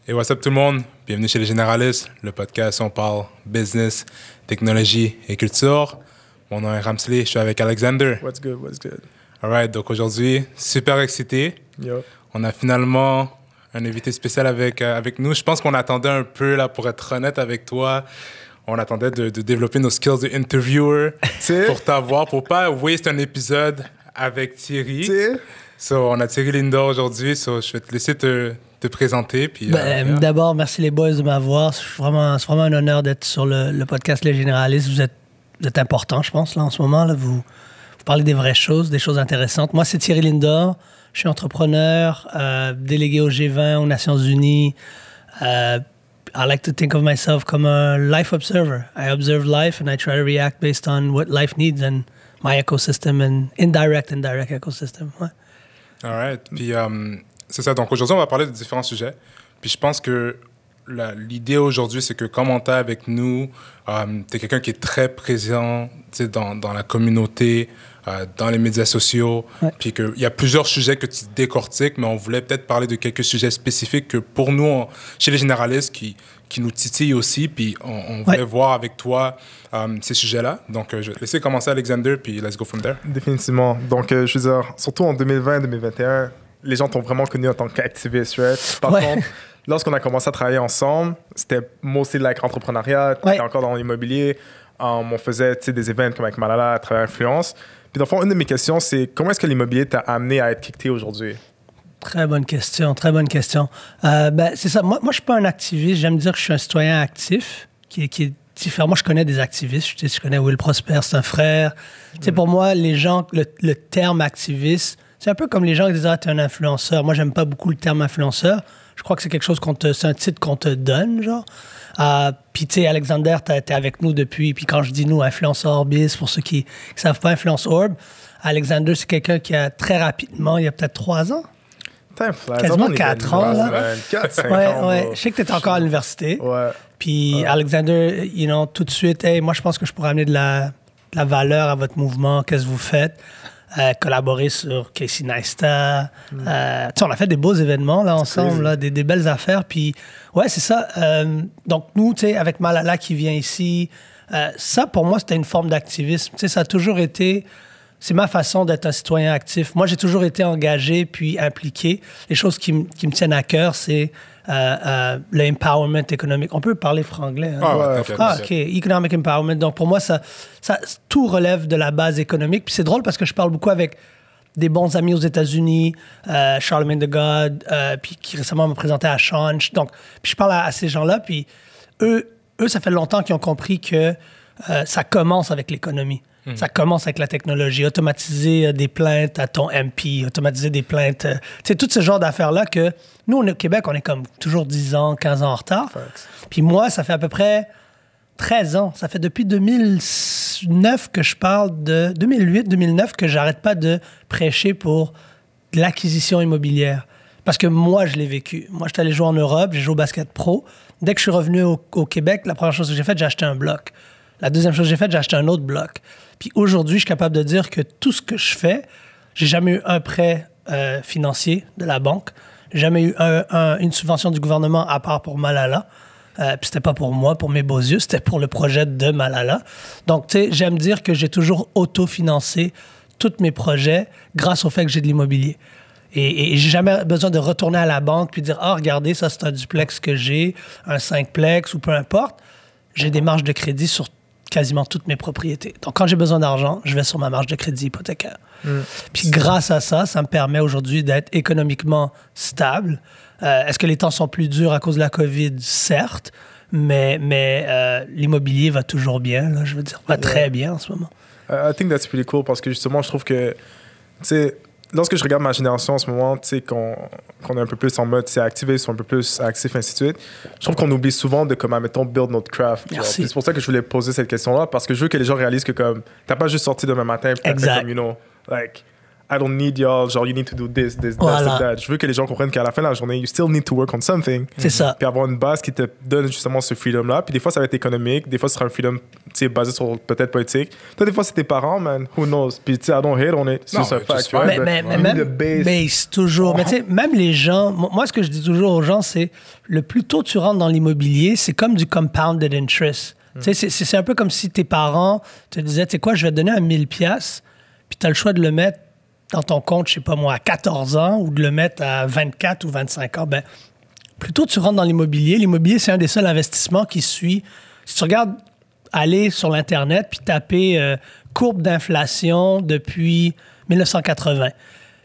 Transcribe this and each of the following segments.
Et what's up tout le monde? Bienvenue chez Les Généralistes, le podcast où on parle business, technologie et culture. Mon nom est Ramsley, je suis avec Alexander. What's good, what's good? Alright, donc aujourd'hui, super excité. Yo. On a finalement un invité spécial avec nous. Je pense qu'on attendait un peu, là, pour être honnête avec toi. On attendait de développer nos skills de interviewer pour t'avoir, pour pas waste un épisode avec Thierry. So, on a Thierry Lindor aujourd'hui, so je vais te laisser te présenter. Puis, D'abord, merci les boys de m'avoir. C'est vraiment un honneur d'être sur le podcast Les Généralistes. Vous êtes important, je pense, là, en ce moment. Là, vous parlez des vraies choses, des choses intéressantes. Moi, c'est Thierry Lindor. Je suis entrepreneur, délégué au G20, aux Nations Unies. I like to think of myself comme un life observer. I observe life and I try to react based on what life needs and my ecosystem and indirect ecosystem. Ouais. All right. Puis, c'est ça. Donc, aujourd'hui, on va parler de différents sujets. Puis, je pense que l'idée aujourd'hui, c'est que comme on t'a avec nous, tu es quelqu'un qui est très présent dans la communauté, dans les médias sociaux. Ouais. Puis qu'il y a plusieurs sujets que tu décortiques, mais on voulait peut-être parler de quelques sujets spécifiques que pour nous, chez les généralistes, qui nous titillent aussi. Puis on voulait voir avec toi ces sujets-là. Donc, je vais te laisser commencer, Alexander, puis let's go from there. Définitivement. Donc, je veux dire, surtout en 2020-2021, les gens t'ont vraiment connu en tant qu'activiste, right? Par contre, lorsqu'on a commencé à travailler ensemble, c'était mostly like entrepreneuriat, t'étais encore dans l'immobilier. On faisait des événements comme avec Malala à travers Influence. Puis dans le fond, une de mes questions, c'est comment est-ce que l'immobilier t'a amené à être kické aujourd'hui? Très bonne question, très bonne question. C'est ça. Moi, je suis pas un activiste. J'aime dire que je suis un citoyen actif qui est différent. Moi, je connais des activistes. Je connais Will Prosper, c'est un frère. Pour moi, les gens, le terme activiste, c'est un peu comme les gens qui disent « Ah, t'es un influenceur ». Moi, j'aime pas beaucoup le terme influenceur. Je crois que c'est quelque chose c'est un titre qu'on te donne, genre. Puis, tu sais, Alexander, t'es avec nous depuis. Puis, quand je dis nous, Influence Orbis, pour ceux qui ne savent pas, Influence Orb, Alexander, c'est quelqu'un qui a très rapidement, il y a peut-être 3 ans. Quasiment 4 ans, là. 4-5 ans. Ouais. Je sais que tu es encore à l'université. Ouais. Puis, Alexander, tout de suite, hey, moi, je pense que je pourrais amener de la valeur à votre mouvement. Qu'est-ce que vous faites? Collaborer sur Casey Neistat. On a fait des beaux événements là, ensemble, là, des belles affaires. Puis, ouais, c'est ça. Donc, nous, avec Malala qui vient ici, ça, pour moi, c'était une forme d'activisme. Ça a toujours été... C'est ma façon d'être un citoyen actif. Moi, j'ai toujours été engagé puis impliqué. Les choses qui me tiennent à cœur, c'est l'empowerment économique. On peut parler franglais. Hein? OK. Economic empowerment. Donc, pour moi, ça, tout relève de la base économique. Puis c'est drôle parce que je parle beaucoup avec des bons amis aux États-Unis, Charlemagne the God, puis qui récemment m'a présenté à Change. Donc, puis je parle à ces gens-là, puis eux, ça fait longtemps qu'ils ont compris que ça commence avec l'économie. Ça commence avec la technologie. Automatiser des plaintes à ton MP, automatiser des plaintes. C'est tout ce genre d'affaires-là que nous, au Québec, on est comme toujours 10 ans, 15 ans en retard. Puis moi, ça fait à peu près 13 ans. Ça fait depuis 2009 que je parle de... 2008, 2009 que j'arrête pas de prêcher pour de l'acquisition immobilière. Parce que moi, je l'ai vécu. Moi, je suis allé jouer en Europe, j'ai joué au basket pro. Dès que je suis revenu au Québec, la première chose que j'ai faite, j'ai acheté un bloc. La deuxième chose que j'ai faite, j'ai acheté un autre bloc. Puis aujourd'hui, je suis capable de dire que tout ce que je fais, j'ai jamais eu un prêt financier de la banque, j'ai jamais eu une subvention du gouvernement à part pour Malala. Puis c'était pas pour moi, pour mes beaux yeux, c'était pour le projet de Malala. Donc, tu sais, j'aime dire que j'ai toujours autofinancé tous mes projets grâce au fait que j'ai de l'immobilier. Et j'ai jamais besoin de retourner à la banque puis dire « Ah, regardez, ça, c'est un duplex que j'ai, un 5plex ou peu importe. » J'ai des marges de crédit sur quasiment toutes mes propriétés. Donc, quand j'ai besoin d'argent, je vais sur ma marge de crédit hypothécaire. Puis grâce à ça, ça me permet aujourd'hui d'être économiquement stable. Est-ce que les temps sont plus durs à cause de la COVID? Certes, mais l'immobilier va toujours bien, là, je veux dire, va très bien en ce moment. I think that's pretty cool parce que justement, je trouve que, tu sais, lorsque je regarde ma génération en ce moment, tu sais, qu'on est un peu plus en mode, c'est activiste, un peu plus actif, ainsi de suite, je trouve qu'on oublie souvent de, comme, admettons, build notre craft. C'est pour ça que je voulais poser cette question-là, parce que je veux que les gens réalisent que, comme, t'as pas juste sorti demain matin, puis t'as fait comme, you know, like, I don't need y'all, genre, you need to do this, that. Je veux que les gens comprennent qu'à la fin de la journée, you still need to work on something. C'est ça. Puis avoir une base qui te donne justement ce freedom-là. Puis des fois, ça va être économique. Des fois, ce sera un freedom, tu sais, basé sur peut-être politique. Toi, des fois, c'est tes parents, man. Who knows? Puis, tu sais, I don't hate on it. C'est un fact. Mais même, base, toujours. Mais tu sais, même les gens, moi, ce que je dis toujours aux gens, c'est le plus tôt tu rentres dans l'immobilier, c'est comme du compounded interest. Tu sais, c'est un peu comme si tes parents te disaient, tu sais quoi, je vais te donner un 1000$, puis tu as le choix de le mettre dans ton compte, je sais pas moi, à 14 ans ou de le mettre à 24 ou 25 ans. Ben, plutôt tu rentres dans l'immobilier, c'est un des seuls investissements qui suit. Si tu regardes aller sur l'Internet puis taper courbe d'inflation depuis 1980,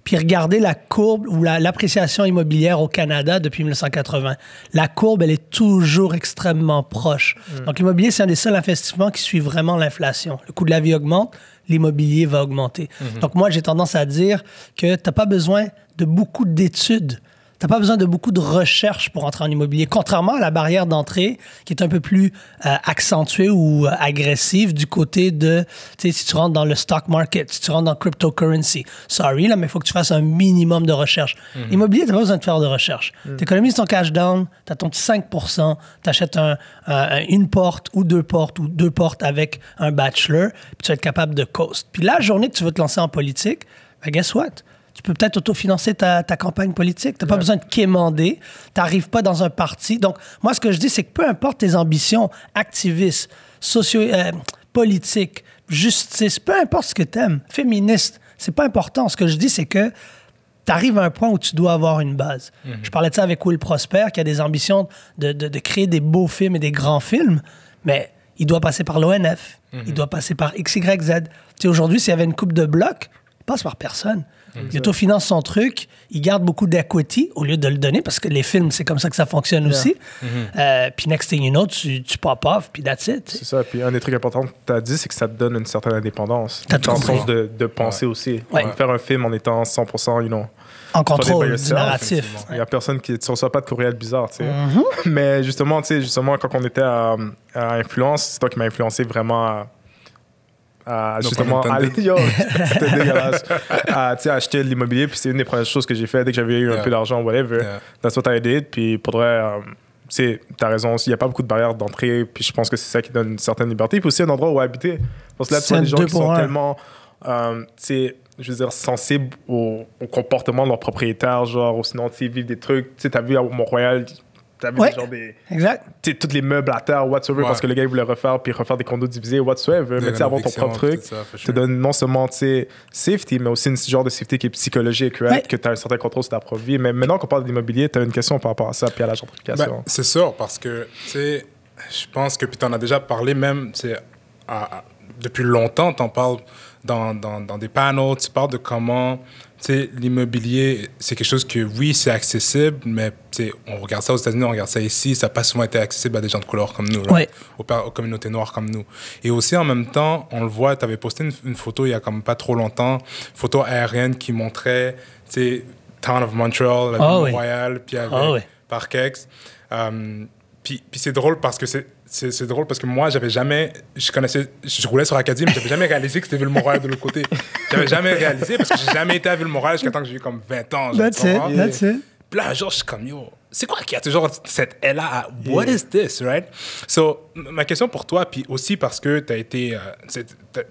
puis regarder la courbe ou l'appréciation immobilière au Canada depuis 1980, la courbe, elle est toujours extrêmement proche. Donc, l'immobilier, c'est un des seuls investissements qui suit vraiment l'inflation. Le coût de la vie augmente, l'immobilier va augmenter. Donc, moi, j'ai tendance à dire que tu n'as pas besoin de beaucoup d'études. Tu n'as pas besoin de beaucoup de recherche pour entrer en immobilier, contrairement à la barrière d'entrée qui est un peu plus accentuée ou agressive du côté de, tu sais, si tu rentres dans le stock market, si tu rentres dans cryptocurrency. Sorry, là, mais il faut que tu fasses un minimum de recherche. L'immobilier, tu n'as pas besoin de faire de recherche. Tu économises ton cash down, tu as ton petit 5%, tu achètes une porte ou deux portes avec un bachelor, puis tu vas être capable de coast. Puis la journée que tu veux te lancer en politique, ben guess what? Tu peux peut-être autofinancer ta campagne politique. Tu n'as pas besoin de quémander. Tu n'arrives pas dans un parti. Donc, moi, ce que je dis, c'est que peu importe tes ambitions activistes, politiques, justice, peu importe ce que tu aimes, féministe, c'est pas important. Ce que je dis, c'est que tu arrives à un point où tu dois avoir une base. Je parlais de ça avec Will Prosper, qui a des ambitions de créer des beaux films et des grands films, mais il doit passer par l'ONF, il doit passer par XYZ. Tu sais, aujourd'hui, s'il y avait une coupe de blocs, il passe par personne. Il autofinance son truc, il garde beaucoup d'equity au lieu de le donner, parce que les films, c'est comme ça que ça fonctionne aussi. Puis next thing you know, tu pop off, puis that's it. C'est ça. Puis un des trucs importants que tu as dit, c'est que ça te donne une certaine indépendance. Dans le sens de penser aussi. Faire un film en étant 100%, you know, en contrôle du narratif. Il n'y a personne qui ne reçoit pas de courriel bizarre, tu sais. Mais justement, quand on était à Influence, c'est toi qui m'as influencé vraiment justement, c'était dégueulasse. Acheter de l'immobilier, puis c'est une des premières choses que j'ai fait dès que j'avais eu un peu d'argent, whatever. That's what I did. Puis pour vrai, t'as raison, il n'y a pas beaucoup de barrières d'entrée, puis je pense que c'est ça qui donne une certaine liberté. Puis aussi un endroit où habiter. Parce que là, tu vois des gens qui sont tellement, je veux dire, sensibles au comportement de leurs propriétaires, genre, ou sinon, tu vivent des trucs. Tu sais, t'as vu à Mont-Royal, t'as vu genre des. Exact. Tu sais, tous les meubles à terre, whatsoever, parce que le gars, il voulait refaire des condos divisés, whatsoever. Mais tu sais, avoir ton propre truc, te donne non seulement, tu sais, safety, mais aussi une genre de safety qui est psychologique, right? Que tu as un certain contrôle sur ta propre vie. Mais maintenant qu'on parle d'immobilier, tu as une question par rapport à ça, puis à la gentrification. Ben, c'est sûr, parce que, tu sais, je pense que, puis tu en as déjà parlé même, tu sais, depuis longtemps, tu en parles dans des panels, tu parles de comment. Tu sais, l'immobilier, c'est quelque chose que, oui, c'est accessible, mais on regarde ça aux États-Unis, on regarde ça ici, ça n'a pas souvent été accessible à des gens de couleur comme nous, aux communautés noires comme nous. Et aussi, en même temps, on le voit, tu avais posté une photo il y a comme pas trop longtemps, photo aérienne qui montrait, tu sais, Town of Montreal, la ville Mont-Royal, puis avec Parkex. Puis c'est drôle parce que c'est drôle parce que moi, je roulais sur Acadie, mais j'avais jamais réalisé que c'était Ville-Mont-Royal de l'autre côté. J'avais jamais réalisé parce que j'ai jamais été à Ville-Mont-Royal jusqu'à temps que j'ai eu comme 20 ans. That's it. Puis là, genre, je suis comme, yo, c'est quoi qu'il y a toujours cette aile-là? What is this, right? So, ma question pour toi, puis aussi parce que tu as été,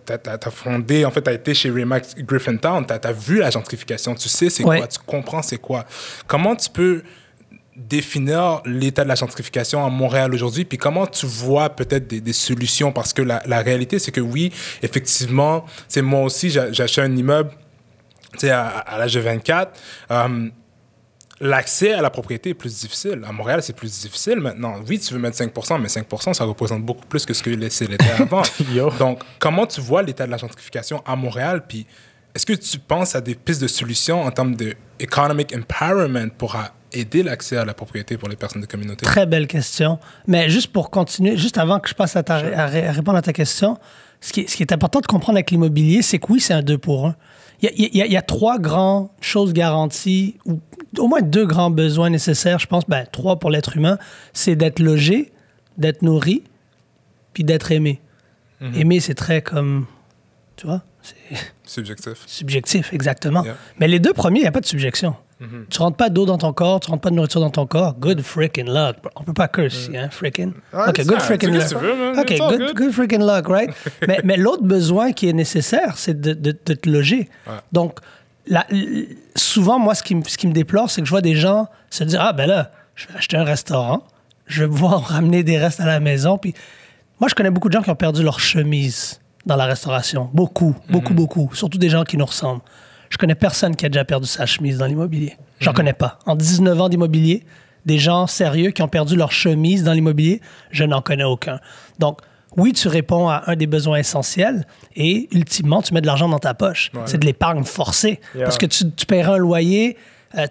t'as fondé, en fait, tu as été chez Remax Griffintown, tu as vu la gentrification, tu sais c'est quoi, tu comprends c'est quoi. Comment tu peux définir l'état de la gentrification à Montréal aujourd'hui, puis comment tu vois peut-être des solutions, parce que la réalité, c'est que oui, effectivement, moi aussi, j'ai acheté un immeuble à l'âge de 24, l'accès à la propriété est plus difficile. À Montréal, c'est plus difficile maintenant. Oui, tu veux mettre 5%, mais 5%, ça représente beaucoup plus que ce que l'était avant. Donc, comment tu vois l'état de la gentrification à Montréal, puis est-ce que tu penses à des pistes de solutions en termes de economic empowerment pour aider l'accès à la propriété pour les personnes de communauté? Très belle question. Mais juste pour continuer, juste avant que je passe à répondre à ta question, ce qui est important de comprendre avec l'immobilier, c'est que oui, c'est un 2 pour 1. Il y a 3 grandes choses garanties, ou au moins 2 grands besoins nécessaires, je pense, 3 pour l'être humain, c'est d'être logé, d'être nourri, puis d'être aimé. Aimer, c'est très comme, tu vois, c'est... Subjectif. Subjectif, exactement. Yeah. Mais les 2 premiers, il n'y a pas de subjection. Tu rentres pas d'eau dans ton corps, tu rentres pas de nourriture dans ton corps. Good freaking luck. On peut pas curse ici, hein, freaking. OK, good freaking luck. OK, good freaking luck, right? mais l'autre besoin qui est nécessaire, c'est de te loger. Ouais. Donc, souvent, moi, ce qui me déplore, c'est que je vois des gens se dire, ah, ben là, je vais acheter un restaurant, je vais pouvoir ramener des restes à la maison. Puis, moi, je connais beaucoup de gens qui ont perdu leur chemise dans la restauration. Beaucoup. Surtout des gens qui nous ressemblent. Je connais personne qui a déjà perdu sa chemise dans l'immobilier. J'en connais pas. En 19 ans d'immobilier, des gens sérieux qui ont perdu leur chemise dans l'immobilier, je n'en connais aucun. Donc, oui, tu réponds à un des besoins essentiels et, ultimement, tu mets de l'argent dans ta poche. Ouais. C'est de l'épargne forcée. Yeah. Parce que tu paierais un loyer,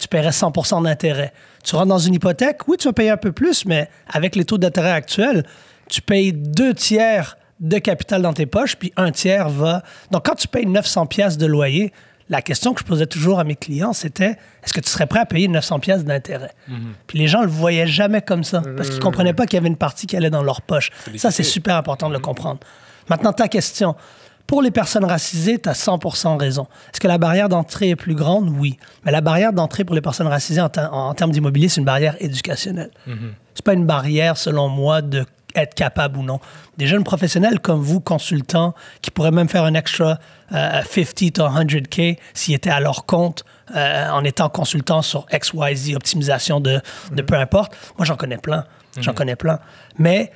tu paierais 100% d'intérêt. Tu rentres dans une hypothèque, oui, tu vas payer un peu plus, mais avec les taux d'intérêt actuels, tu payes 2/3 de capital dans tes poches, puis 1/3 va... Donc, quand tu payes 900 pièces de loyer, la question que je posais toujours à mes clients, c'était est-ce que tu serais prêt à payer 900 pièces d'intérêt? Puis les gens ne le voyaient jamais comme ça parce qu'ils ne comprenaient pas qu'il y avait une partie qui allait dans leur poche. Ça, c'est super important de le comprendre. Maintenant, ta question. Pour les personnes racisées, tu as 100% raison. Est-ce que la barrière d'entrée est plus grande? Oui. Mais la barrière d'entrée pour les personnes racisées en termes d'immobilier, c'est une barrière éducationnelle. C'est pas une barrière, selon moi, de être capable ou non. Des jeunes professionnels comme vous, consultants, qui pourraient même faire un extra 50 to 100K s'ils étaient à leur compte en étant consultant sur XYZ, optimisation de peu importe. Moi, j'en connais plein. Mais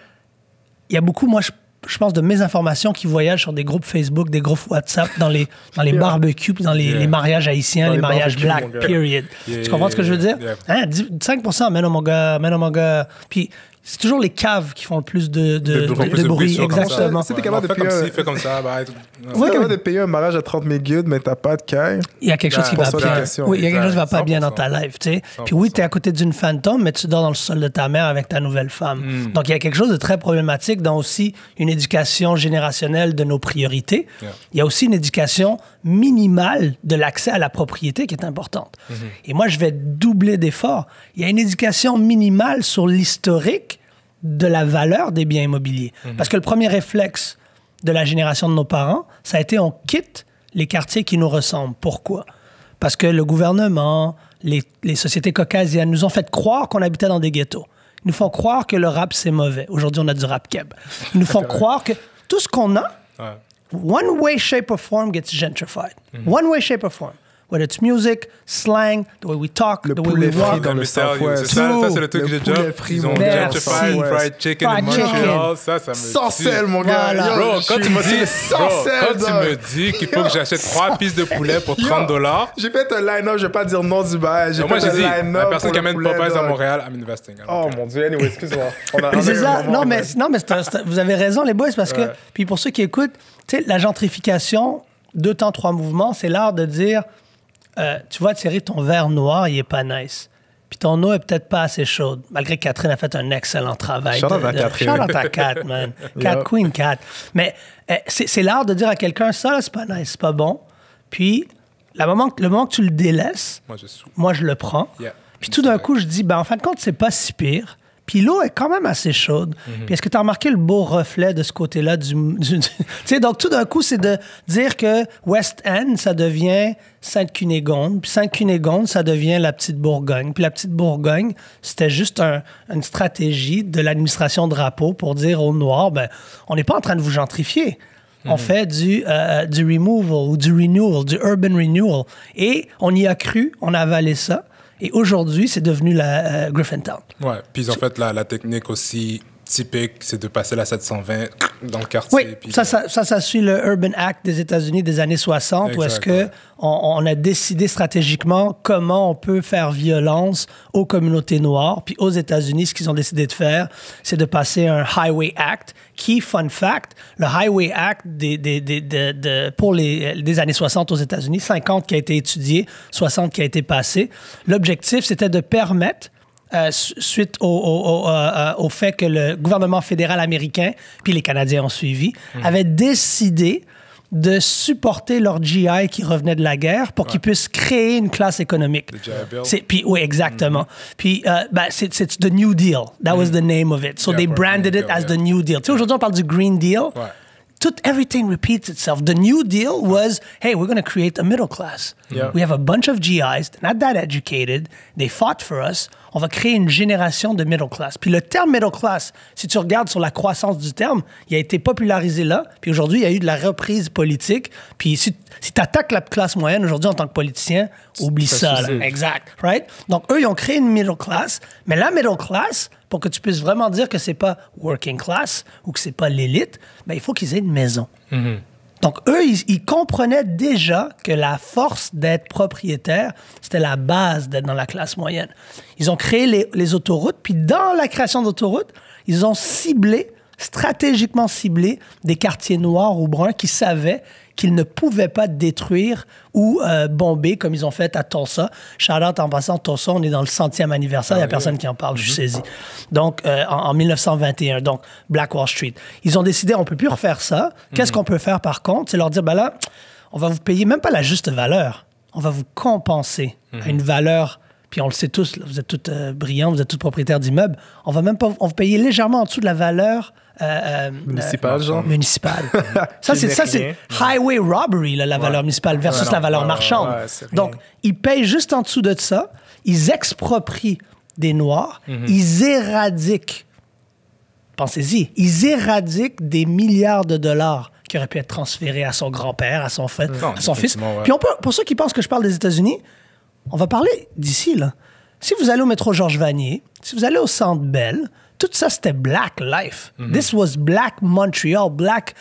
il y a beaucoup, moi, je pense, de mes informations qui voyagent sur des groupes Facebook, des groupes WhatsApp, dans les barbecues, dans les mariages haïtiens, dans les mariages black, period. Tu comprends ce que je veux dire? Hein? 5%, mais non, mon gars. Puis, c'est toujours les caves qui font le plus de bruit. Exactement. Si t'es capable de payer fait comme ça, capable de payer un mariage à 30 000 guides, mais t'as pas de caille. Il y a quelque chose qui va bien. Oui, il y a quelque chose qui va pas bien dans ta life, tu sais. Puis oui, t'es à côté d'une fantôme, mais tu dors dans le sol de ta mère avec ta nouvelle femme. Donc il y a quelque chose de très problématique dans aussi une éducation générationnelle de nos priorités. Il y a aussi une éducation minimale de l'accès à la propriété qui est importante. Et moi, je vais doubler d'efforts. Il y a une éducation minimale sur l'historique de la valeur des biens immobiliers. Parce que le premier réflexe de la génération de nos parents, ça a été on quitte les quartiers qui nous ressemblent. Pourquoi? Parce que le gouvernement, les sociétés caucasiennes nous ont fait croire qu'on habitait dans des ghettos. Ils nous font croire que le rap, c'est mauvais. Aujourd'hui, on a du rap keb. Ils nous font croire que tout ce qu'on a, one way, shape or form gets gentrified. One way, shape or form. Whether it's music, slang, the way we talk, the way we walk. Dans le Southwest. Ça, c'est le truc que j'ai déjà. Ils ont gentrified fried chicken in Montreal. Ça me sans sel, mon gars. Bro, quand tu me dis qu'il faut que j'achète 3 pistes de poulet pour $30. J'ai fait un line-up, je vais pas dire non du bail. Moi, j'ai dit, la personne qui amène Popeyes à Montréal, I'm investing. Oh mon Dieu, anyway, excuse-moi. C'est ça. Non, mais vous avez raison, les boys, parce que, puis pour ceux qui écoutent, tu sais, la gentrification, 2 temps, 3 mouvements, c'est l'art de dire. Tu vois, Thierry, ton verre noir, il est pas nice. Puis ton eau est peut-être pas assez chaude, malgré que Catherine a fait un excellent travail. Shout out à Catherine. Shout out à Cat, man. Cat, Queen Cat. Mais c'est l'art de dire à quelqu'un, ça, c'est pas nice, c'est pas bon. Puis, le moment que tu le délaisses, moi, je le prends. Yeah. Puis tout d'un coup, je dis, en fin de compte, c'est pas si pire. Puis l'eau est quand même assez chaude. Puis est-ce que tu as remarqué le beau reflet de ce côté-là tu sais, donc tout d'un coup, c'est de dire que West End, ça devient Sainte-Cunégonde. Puis Sainte-Cunégonde, ça devient la Petite Bourgogne. Puis la Petite Bourgogne, c'était juste une stratégie de l'administration Drapeau pour dire aux Noirs, on n'est pas en train de vous gentrifier. On fait du removal ou du renewal, du urban renewal. Et on y a cru, on a avalé ça. Et aujourd'hui, c'est devenu la Griffintown. Ouais, puis ils ont fait la technique aussi typique, c'est de passer la 720 dans le quartier. Oui, puis ça suit le Urban Act des États-Unis des années 60, où est-ce qu'on a décidé stratégiquement comment on peut faire violence aux communautés noires. Puis aux États-Unis, ce qu'ils ont décidé de faire, c'est de passer un Highway Act qui, fun fact, le Highway Act pour des années 60 aux États-Unis, 50 qui a été étudié, 60 qui a été passé. L'objectif, c'était de permettre suite au fait que le gouvernement fédéral américain, puis les Canadiens ont suivi, avaient décidé de supporter leurs GI qui revenaient de la guerre pour qu'ils puissent créer une classe économique. Puis, oui, exactement. Puis, c'est the New Deal. That was the name of it. So they branded it as the New Deal. Tu sais, aujourd'hui, on parle du Green Deal. Everything repeats itself. The New Deal was, hey, we're going to create a middle class. We have a bunch of GIs, not that educated. They fought for us. On va créer une génération de middle class. Puis le terme middle class, si tu regardes sur la croissance du terme, il a été popularisé là. Puis aujourd'hui, il y a eu de la reprise politique. Puis si tu attaques la classe moyenne aujourd'hui en tant que politicien, oublie ça. Là. Exact. Right? Donc, eux, ils ont créé une middle class. Mais la middle class, pour que tu puisses vraiment dire que c'est pas working class ou que c'est pas l'élite, ben, il faut qu'ils aient une maison. Donc, eux, ils comprenaient déjà que la force d'être propriétaire, c'était la base d'être dans la classe moyenne. Ils ont créé les autoroutes, puis dans la création d'autoroutes, ils ont stratégiquement ciblé des quartiers noirs ou bruns qui savaient qu'ils ne pouvaient pas détruire ou bomber comme ils ont fait à Tulsa. Shout-out en passant, Tulsa, on est dans le 100e anniversaire, il n'y a personne qui en parle, je suis saisi. Donc, en 1921, donc Black Wall Street. Ils ont décidé, on ne peut plus refaire ça. Qu'est-ce qu'on peut faire par contre? C'est leur dire, ben là, on va vous payer même pas la juste valeur. On va vous compenser à une valeur, puis on le sait tous, là, vous êtes tous brillants, vous êtes tous propriétaires d'immeubles. On va même pas, on va payer légèrement en dessous de la valeur municipale, genre. Municipale. ça, c'est highway robbery, là, la valeur municipale versus la valeur marchande. Donc, ils payent juste en dessous de ça. Ils exproprient des Noirs. Ils éradiquent, pensez-y, ils éradiquent des milliards de dollars qui auraient pu être transférés à son grand-père, à son fils. Puis pour ceux qui pensent que je parle des États-Unis, on va parler d'ici, là. Si vous allez au métro Georges-Vanier, si vous allez au Centre Bell, tout ça, c'était Black life. This was Black Montreal, Black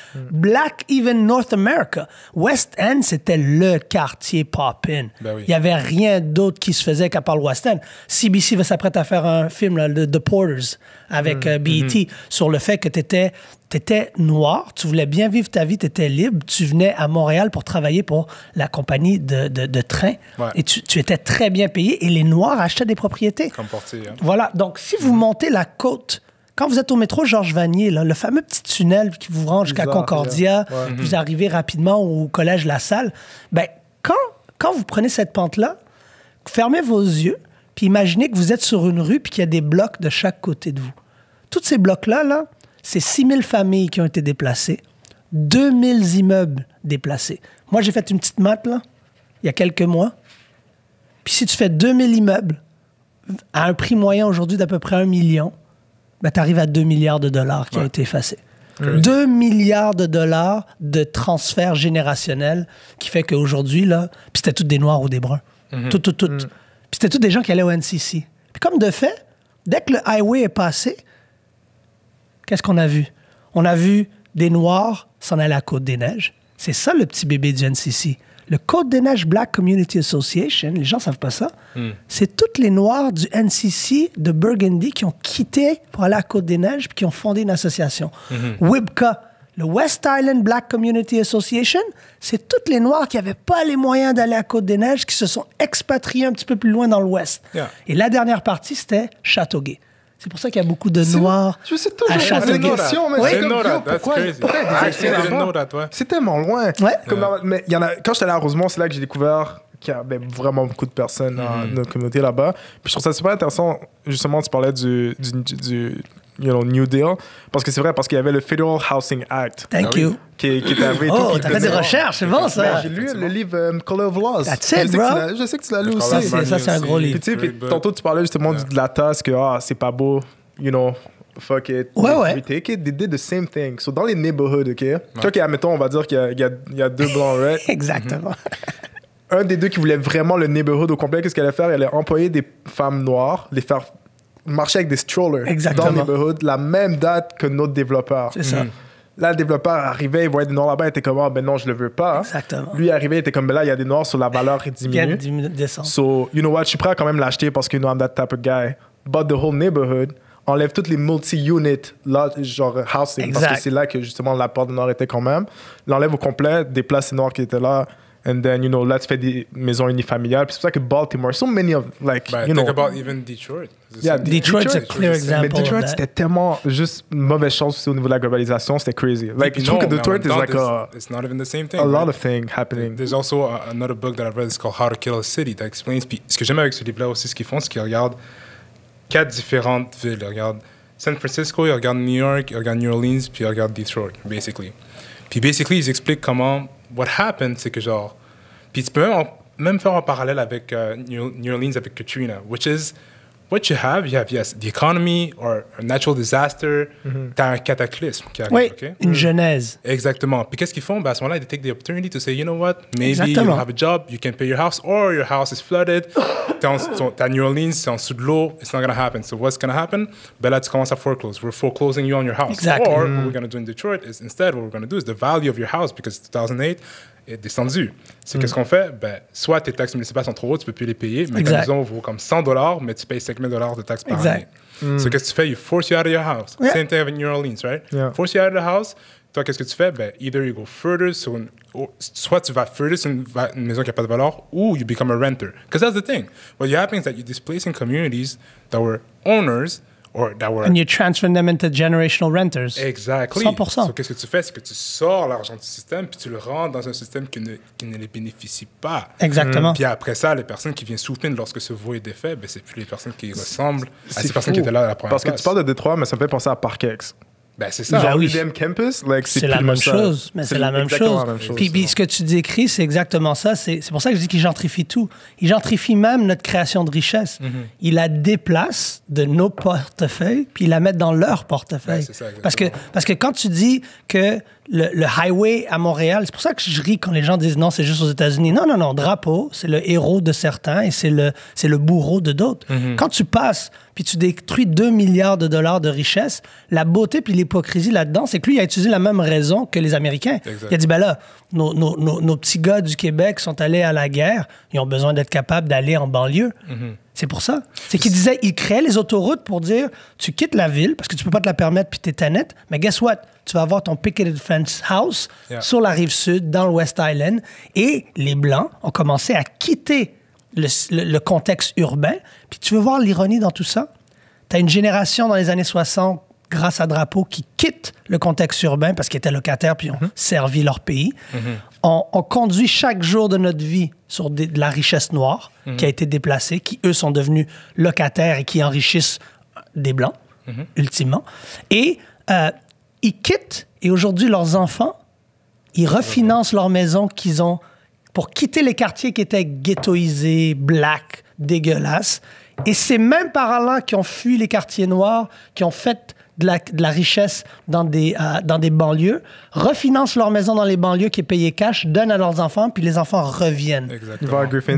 even North America. West End, c'était le quartier pop-in. Il n'y avait rien d'autre qui se faisait qu'à part le West End. CBC va s'apprêter à faire un film, là, The Porters, avec BET, sur le fait que t'étais noir, tu voulais bien vivre ta vie, t'étais libre, tu venais à Montréal pour travailler pour la compagnie de train et tu étais très bien payé et les Noirs achetaient des propriétés. Comme portier. Hein. Voilà. Donc, si vous montez la côte, quand vous êtes au métro Georges-Vanier, là, le fameux petit tunnel qui vous rend jusqu'à Concordia, vous arrivez rapidement au Collège La Salle, ben, quand vous prenez cette pente-là, fermez vos yeux puis imaginez que vous êtes sur une rue puis qu'il y a des blocs de chaque côté de vous. Tous ces blocs-là, là, c'est 6000 familles qui ont été déplacées, 2000 immeubles déplacés. Moi, j'ai fait une petite maths, là, il y a quelques mois. Puis si tu fais 2000 immeubles à un prix moyen aujourd'hui d'à peu près 1 million, ben, tu arrives à 2 milliards de dollars qui ont été effacés. 2 milliards de dollars de transferts générationnels qui fait qu'aujourd'hui, là, puis c'était tous des Noirs ou des Bruns. Tout. Puis c'était tous des gens qui allaient au NCC. Puis comme de fait, dès que le highway est passé, qu'est-ce qu'on a vu? On a vu des Noirs s'en aller à la Côte-des-Neiges. C'est ça le petit bébé du NCC. Le Côte-des-Neiges Black Community Association, les gens ne savent pas ça, c'est tous les Noirs du NCC de Burgundy qui ont quitté pour aller à Côte-des-Neiges et qui ont fondé une association. WIBCA, le West Island Black Community Association, c'est tous les Noirs qui n'avaient pas les moyens d'aller à Côte-des-Neiges qui se sont expatriés un petit peu plus loin dans l'Ouest. Et la dernière partie, c'était Châteauguay. C'est pour ça qu'il y a beaucoup de Noirs je sais toujours à Châteauguay. C'est tellement loin. Mais il y en a, quand j'étais allé à Rosemont, c'est là que j'ai découvert qu'il y avait vraiment beaucoup de personnes dans notre communauté là-bas. Puis je trouve ça super intéressant. Justement, tu parlais du New Deal. Parce que c'est vrai, parce qu'il y avait le Federal Housing Act. Thank you. Qui est arrivé. Oh, t'as fait des recherches, c'est bon ça. J'ai lu le livre Color of Laws. That's it, bro. Je sais que tu l'as lu aussi. Ça, c'est un gros livre. Puis tantôt, tu parlais justement de la tasse, que c'est pas beau, fuck it. We take it. They did the same thing. So, dans les neighborhoods, OK? OK, admettons, on va dire qu'il y a 2 blancs, right? Exactement. Un des 2 qui voulait vraiment le neighborhood au complet, qu'est-ce qu'elle allait faire? Elle allait employer des femmes noires, les faire marcher avec des strollers dans le neighborhood, la même date que notre développeur. C'est ça. Là, le développeur arrivait, il voyait des noirs là-bas, il était comme, ben non, je le veux pas. Exactement. Lui arrivait, il était comme, ben là, il y a des noirs sur la valeur et diminue. Il y a descend. So, you know what, je suis prêt à quand même l'acheter parce que, I'm that type of guy. But the whole neighborhood, enlève toutes les multi-unit, là, genre housing, parce que c'est là que justement la porte du Nord était quand même. L'enlève au complet, déplace les noirs qui étaient là, And then, là, tu fais des maisons unifamiliales. Puis c'est pour ça que Baltimore, so many of, like, think about even Detroit. Yeah, Detroit's a clear example. Mais Detroit, c'était tellement juste une mauvaise chose aussi au niveau de la globalisation. C'était crazy. Like, je trouve que Detroit is like it's not even the same thing. A lot of things happening. There's also another book that I've read. It's called How to Kill a City. That explains. Puis ce que j'aime avec ce livre-là aussi, ce qu'ils font, c'est qu'ils regardent 4 différentes villes. Ils regardent San Francisco, ils regardent New York, ils regardent New Orleans, puis ils regardent Detroit, basically. Puis basically, ils expliquent comment what happened, c'est que genre. Puis tu peux même faire un parallèle avec New Orleans, avec Katrina, which is what you have, yes, the economy or a natural disaster, t'as un cataclysme qui arrive, oui, okay? Une genèse. Exactement. Puis qu'est-ce qu'ils font? Ben, à ce moment-là, they take the opportunity to say, you know what, maybe you don't have a job, you can pay your house, or your house is flooded. T'es à New Orleans, c'est en dessous de l'eau, it's not going to happen. So what's going to happen? Ben là, tu commences à foreclose. We're foreclosing you on your house. Exactly. Or what we're going to do in Detroit is instead, what we're going to do is the value of your house, because 2008, est descendu. C'est qu'est-ce qu'on fait? Ben, soit tes taxes municipales sont trop hautes, tu peux plus les payer, mais ta maison vaut comme $100, mais tu payes $5,000 de taxes par année. So qu'est-ce que tu fais? You force you out of your house. Yeah. Same thing avec New Orleans, right? Yeah. Force you out of the house. Toi, qu'est-ce que tu fais? Ben, either you go further, soit tu vas further sur une maison qui n'a pas de valeur, ou you become a renter. Because that's the thing. What happens is that you're displacing communities that were owners, or that were... And you transfer them into generational renters. Exactly. 100%. So, qu'est-ce que tu fais? C'est que tu sors l'argent du système puis tu le rentres dans un système qui ne les bénéficie pas. Exactement. Puis après ça, les personnes qui viennent souffrir lorsque ce voie est défait, ben, c'est plus les personnes qui ressemblent à ces personnes qui étaient là à la première Parce place. que tu parles de Détroit, mais ça me fait penser à Parkex. Ben, c'est ça. Ben oui. UDM Campus, like, c'est la même chose. Mais c'est la même chose. Puis ce que tu décris, c'est exactement ça. C'est pour ça que je dis qu'ils gentrifient tout. Ils gentrifient même notre création de richesse. Ils la déplacent de nos portefeuilles, puis ils la mettent dans leur portefeuille. Ben, ça, parce que quand tu dis que le highway à Montréal, c'est pour ça que je ris quand les gens disent non, c'est juste aux États-Unis. Non. Drapeau, c'est le héros de certains et c'est le bourreau de d'autres. Quand tu passes puis tu détruis 2 milliards de dollars de richesse, la beauté puis l'hypocrisie là-dedans, c'est que lui, il a utilisé la même raison que les Américains. Exact. Il a dit, ben là, nos petits gars du Québec sont allés à la guerre, ils ont besoin d'être capables d'aller en banlieue. C'est pour ça. C'est qu'il disait, il créait les autoroutes pour dire, tu quittes la ville parce que tu peux pas te la permettre puis t'es tanette, mais guess what? Tu vas avoir ton picket fence house sur la rive sud, dans le West Island, et les Blancs ont commencé à quitter le contexte urbain. Puis tu veux voir l'ironie dans tout ça? Tu as une génération dans les années 60, grâce à Drapeau, qui quitte le contexte urbain parce qu'ils étaient locataires puis ont servi leur pays. On conduit chaque jour de notre vie sur de la richesse noire qui a été déplacée, qui, eux, sont devenus locataires et qui enrichissent des Blancs, ultimement. Et ils quittent, et aujourd'hui, leurs enfants, ils refinancent leur maison qu'ils ont pour quitter les quartiers qui étaient ghettoisés, black, dégueulasses. Et c'est même parents-là qui ont fui les quartiers noirs, qui ont fait de la richesse dans des banlieues, refinancent leur maison dans les banlieues qui est payée cash, donnent à leurs enfants, puis les enfants reviennent.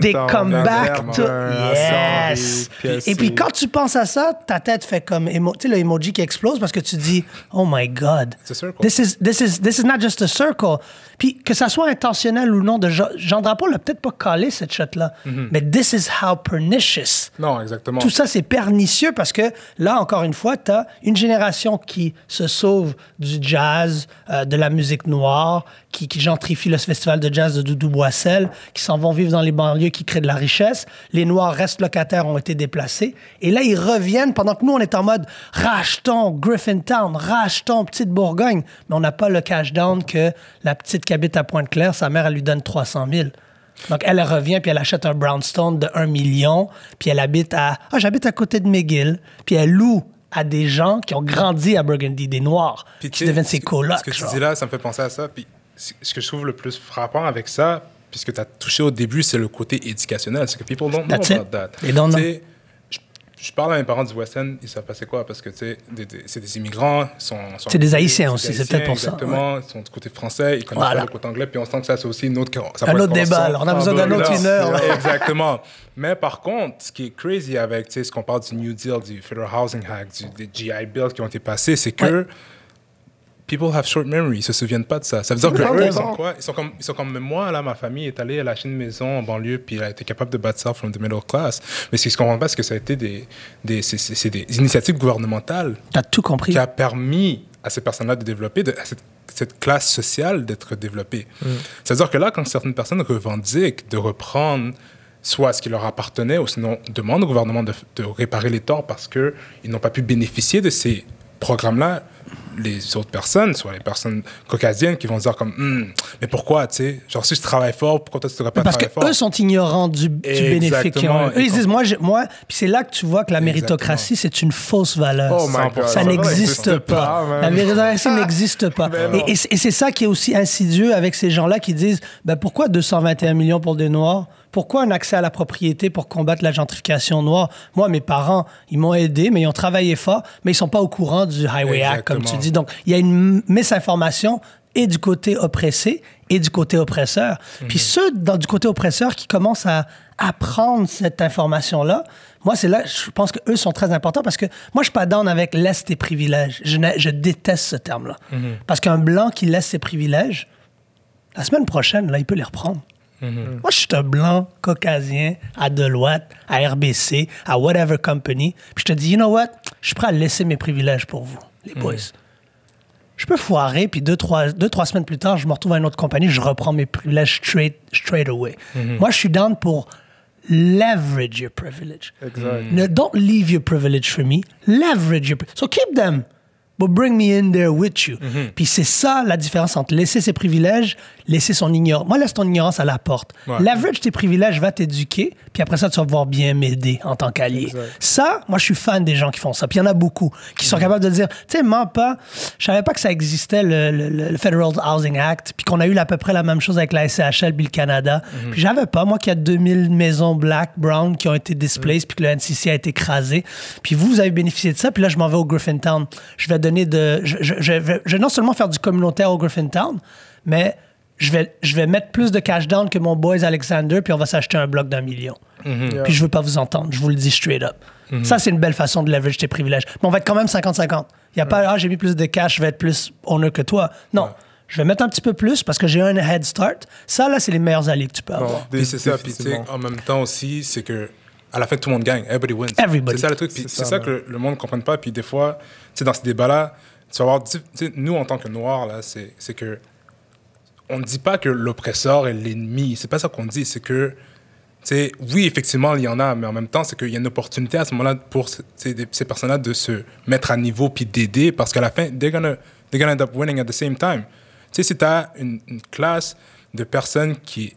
They come back to... Yes! Et puis quand tu penses à ça, ta tête fait comme... Tu sais, le emoji qui explose parce que tu dis, oh my God, this is not just a circle. Puis que ça soit intentionnel ou non, Jean Drapeau l'a peut-être pas calé, cette shot-là, mais this is how pernicious. Non, exactement. Tout ça, c'est pernicieux parce que là, encore une fois, tu as une génération qui se sauve du jazz, de la musique noire, qui gentrifie le festival de jazz de Doudou Boissel, qui s'en vont vivre dans les banlieues, qui créent de la richesse. Les Noirs restent locataires, ont été déplacés. Et là, ils reviennent pendant que nous, on est en mode « rachetons Griffintown, rachetons Petite Bourgogne ». Mais on n'a pas le cash down que la petite qui habite à Pointe-Claire, sa mère, elle lui donne 300 000. Donc, elle revient, puis elle achète un brownstone de 1 million, puis elle habite j'habite à côté de McGill, puis elle loue à des gens qui ont grandi à Burgundy, des Noirs, qui deviennent ses colocs. Ce que tu dis là, ça me fait penser à ça. Puis ce que je trouve le plus frappant avec ça, puisque tu as touché au début, c'est le côté éducationnel. C'est que people don't know about that. They don't know. Je parle à mes parents du West End, ils savent pas c'est quoi, parce que c'est des immigrants. C'est des Haïtiens aussi, c'est peut-être pour ça. Exactement, ils sont du côté français, ils connaissent pas le côté anglais, puis on sent que ça, c'est aussi un autre débat. Alors, on a besoin d'un autre 1 heure. Exactement. Mais par contre, ce qui est crazy avec ce qu'on parle du New Deal, du Federal Housing Act, des GI Bills qui ont été passés, c'est que people have short memory, ils se souviennent pas de ça. Ça veut dire que eux, ils sont quoi? Ils sont comme moi, là, ma famille est allée, elle a acheté une maison en banlieue, puis elle a été capable de battre ça from the middle class. Mais ce qu'ils ne comprennent pas, c'est que ça a été des initiatives gouvernementales. T'as tout compris. Qui a permis à ces personnes-là de développer, cette classe sociale d'être développée. C'est-à-dire que là, quand certaines personnes revendiquent de reprendre soit ce qui leur appartenait, ou sinon demandent au gouvernement de réparer les torts parce qu'ils n'ont pas pu bénéficier de ces programmes-là, les autres personnes, soit les personnes caucasiennes, qui vont se dire comme mais pourquoi, tu sais, genre si je travaille fort, pourquoi toi tu devrais pas travailler fort? Parce qu'eux sont ignorants du bénéfice qu'ils ont. Eux, ils disent, moi, puis c'est là que tu vois que la méritocratie, c'est une fausse valeur. Oh my God. Ça n'existe pas. La méritocratie n'existe pas. Et c'est ça qui est aussi insidieux avec ces gens-là qui disent, ben pourquoi 221 millions pour des Noirs? Pourquoi un accès à la propriété pour combattre la gentrification noire? Moi, mes parents, ils m'ont aidé, mais ils ont travaillé fort, mais ils sont pas au courant du Highway Act, comme tu dis. Donc, il y a une misinformation et du côté oppressé et du côté oppresseur. Puis ceux du côté oppresseur qui commencent à apprendre cette information-là, moi, c'est là, je pense qu'eux sont très importants parce que moi, je suis pas down avec « laisse tes privilèges ». Je déteste ce terme-là. Parce qu'un Blanc qui laisse ses privilèges, la semaine prochaine, là, il peut les reprendre. Moi, je suis un Blanc caucasien à Deloitte, à RBC, à whatever company. Puis je te dis, you know what? Je suis prêt à laisser mes privilèges pour vous, les boys. Je peux foirer, puis deux, trois semaines plus tard, je me retrouve à une autre compagnie, je reprends mes privilèges straight away. Moi, je suis down pour leverage your privilege. Don't leave your privilege for me. Leverage your privilege. So keep them. But bring me in there with you. Puis c'est ça la différence entre laisser ses privilèges, laisser son ignorance. Moi, laisse ton ignorance à la porte. Leverage tes privilèges, va t'éduquer, puis après ça, tu vas pouvoir bien m'aider en tant qu'allié. Ça, moi, je suis fan des gens qui font ça. Puis il y en a beaucoup qui sont capables de dire, tu sais, mens pas, je savais pas que ça existait, le Federal Housing Act, puis qu'on a eu à peu près la même chose avec la SCHL puis le Canada. Puis j'avais pas, moi, qu'il y a 2000 maisons black, brown qui ont été displaced, puis que le NCC a été écrasé. Puis vous avez bénéficié de ça, puis là, je m'en vais au Griffintown. Je vais donner je vais non seulement faire du communautaire au Griffintown, mais je vais mettre plus de cash down que mon boys Alexander, puis on va s'acheter un bloc d'1 million. Puis je veux pas vous entendre, je vous le dis straight up. Ça, c'est une belle façon de leverage tes privilèges. Mais on va être quand même 50-50. Il n'y a pas, j'ai mis plus de cash, je vais être plus owner que toi. Non. Je vais mettre un petit peu plus parce que j'ai un head start. Ça, là, c'est les meilleurs alliés que tu peux avoir. Puis c'est ça, puis en même temps aussi, c'est que à la fin, tout le monde gagne. Everybody wins. Everybody. C'est ça le truc. Puis c'est ça que le monde ne comprenne pas. Puis des fois, dans ces débats-là, tu vas voir, nous, en tant que Noirs, là, c'est que on ne dit pas que l'oppresseur est l'ennemi. C'est pas ça qu'on dit. C'est que, oui, effectivement, il y en a, mais en même temps, c'est qu'il y a une opportunité à ce moment-là pour ces personnes-là de se mettre à niveau puis d'aider parce qu'à la fin, they're gonna end up winning at the same time. Tu sais, si tu as une classe de personnes qui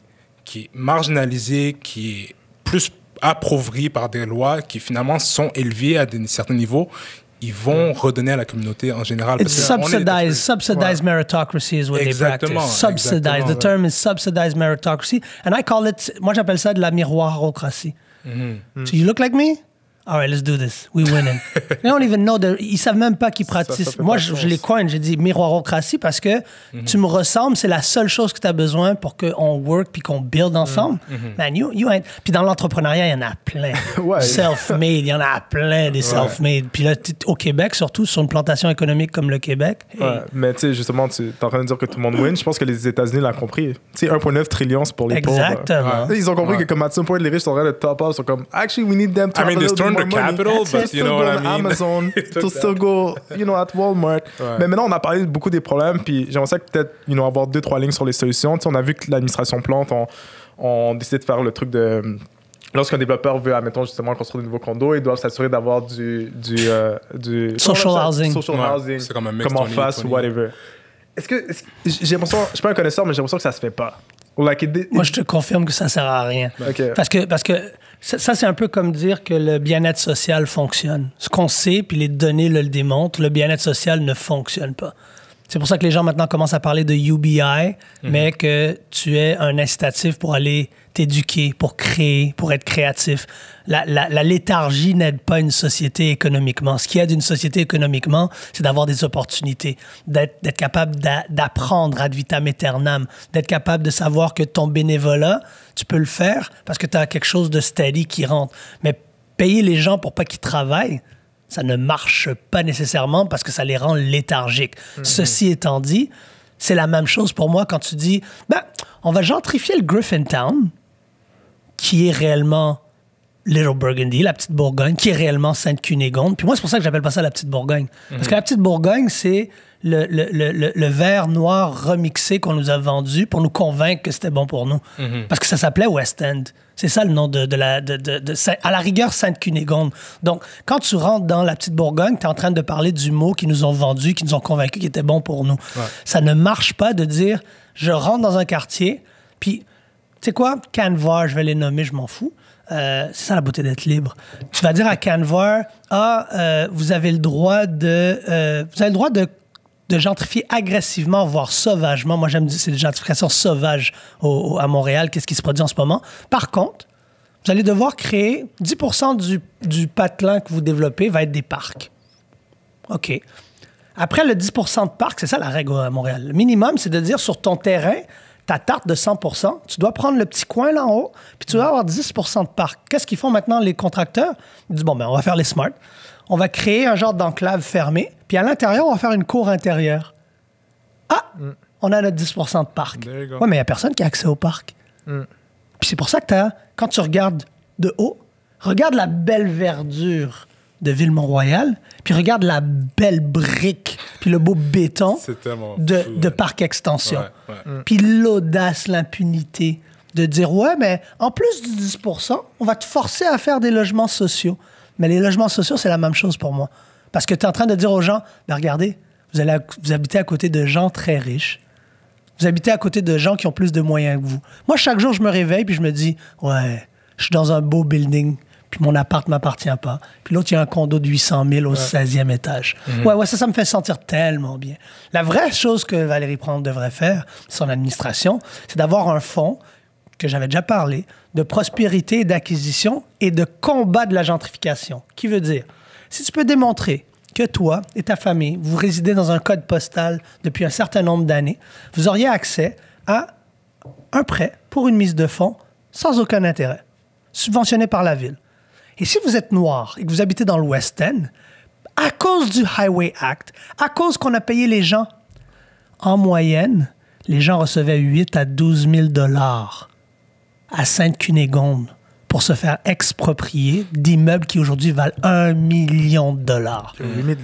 est marginalisée, qui est plus appauvris par des lois qui finalement sont élevées à certains niveaux, ils vont redonner à la communauté en général. It's subsidized meritocracy is what they practice. Subsidized. The term is subsidized meritocracy. And I call it, moi j'appelle ça de la miroirocratie. So you look like me? All right, let's do this. We winning. They don't even know. Ils savent même pas qu'ils pratiquent. Moi, je les coin, j'ai dit miroirocratie parce que tu me ressembles, c'est la seule chose que tu as besoin pour qu'on work puis qu'on build ensemble. Man, you ain't... Puis dans l'entrepreneuriat, il y en a plein. Self-made, il y en a plein des self-made. Puis là, au Québec, surtout, sur une plantation économique comme le Québec. Mais tu sais, justement, tu es en train de dire que tout le monde win. Je pense que les États-Unis l'ont compris. Tu sais, 1,9 trillion, c'est pour les pauvres. Exactement. Ils ont compris que comme à some point, les riches sont en train de top up, sont comme, actually, we need them to have a little bit more capital, but you know what I mean. Amazon, to still go, at Walmart. Mais maintenant, on a parlé de beaucoup des problèmes, puis j'aimerais ça que peut-être, avoir 2-3 lignes sur les solutions. Tu sais, on a vu que l'administration Plante, on décidé de faire le truc de... Lorsqu'un développeur veut, admettons, justement, construire de nouveaux condos, ils doivent s'assurer d'avoir du social housing. Social housing, c'est comme un comme en face ou whatever. J'ai l'impression, je suis pas un connaisseur, mais j'ai l'impression que ça se fait pas. Moi, je te confirme que ça sert à rien. Okay. Parce que ça, c'est un peu comme dire que le bien-être social fonctionne. Ce qu'on sait, puis les données le démontrent, le bien-être social ne fonctionne pas. C'est pour ça que les gens maintenant commencent à parler de UBI, mais que tu es un incitatif pour aller t'éduquer, pour créer, pour être créatif. La léthargie n'aide pas une société économiquement. Ce qui aide une société économiquement, c'est d'avoir des opportunités, d'être capable d'apprendre ad vitam aeternam, d'être capable de savoir que ton bénévolat, tu peux le faire parce que tu as quelque chose de steady qui rentre. Mais payer les gens pour pas qu'ils travaillent, ça ne marche pas nécessairement parce que ça les rend léthargiques. Ceci étant dit, c'est la même chose pour moi quand tu dis, on va gentrifier le Griffintown, qui est réellement Little Burgundy, la petite Bourgogne, qui est réellement Sainte-Cunégonde. Puis moi, c'est pour ça que j'appelle pas ça la petite Bourgogne. Parce que la petite Bourgogne, c'est le verre noir remixé qu'on nous a vendu pour nous convaincre que c'était bon pour nous. Parce que ça s'appelait West End. C'est ça le nom à la rigueur, Sainte-Cunégonde. Donc, quand tu rentres dans la petite Bourgogne, tu es en train de parler du mot qu'ils nous ont vendu, qui nous ont convaincus qu'il était bon pour nous. Ouais. Ça ne marche pas de dire, je rentre dans un quartier, puis, tu sais quoi, Canvar, je vais les nommer, je m'en fous. C'est ça la beauté d'être libre. Tu vas dire à Canvar, vous avez le droit de gentrifier agressivement, voire sauvagement. Moi, j'aime dire c'est des gentrifications sauvages à Montréal. Qu'est-ce qui se produit en ce moment? Par contre, vous allez devoir créer 10% du patelin que vous développez va être des parcs. OK. Après le 10% de parcs, c'est ça la règle à Montréal. Le minimum, c'est de dire sur ton terrain, ta tarte de 100%, tu dois prendre le petit coin là en haut, puis tu dois avoir 10% de parc. Qu'est-ce qu'ils font maintenant, les contracteurs? Ils disent, bon, ben, on va faire les smart. On va créer un genre d'enclave fermée, puis à l'intérieur, on va faire une cour intérieure. On a notre 10% de parc. Oui, mais il n'y a personne qui a accès au parc. Puis c'est pour ça que quand tu regardes de haut, regarde la belle verdure de Ville-Mont-Royal, puis regarde la belle brique, puis le beau béton de Parc Extension. Puis l'audace, l'impunité de dire, ouais, mais en plus du 10%, on va te forcer à faire des logements sociaux. Mais les logements sociaux, c'est la même chose pour moi. Parce que tu es en train de dire aux gens, ben regardez, vous habitez à côté de gens très riches. Vous habitez à côté de gens qui ont plus de moyens que vous. Moi, chaque jour, je me réveille puis je me dis, ouais, je suis dans un beau building, puis mon appart ne m'appartient pas. Puis l'autre, il y a un condo de 800 000 au 16e étage. Ouais, ça me fait sentir tellement bien. La vraie chose que Valérie Plante devrait faire, son administration, c'est d'avoir un fonds, que j'avais déjà parlé, de prospérité et d'acquisition et de combat de la gentrification. Qui veut dire, si tu peux démontrer que toi et ta famille, vous résidez dans un code postal depuis un certain nombre d'années, vous auriez accès à un prêt pour une mise de fonds sans aucun intérêt, subventionné par la ville. Et si vous êtes noir et que vous habitez dans le West End, à cause du Highway Act, à cause qu'on a payé les gens, en moyenne, les gens recevaient 8 à 12 000 $ à Sainte-Cunégonde pour se faire exproprier d'immeubles qui aujourd'hui valent $1 million. 8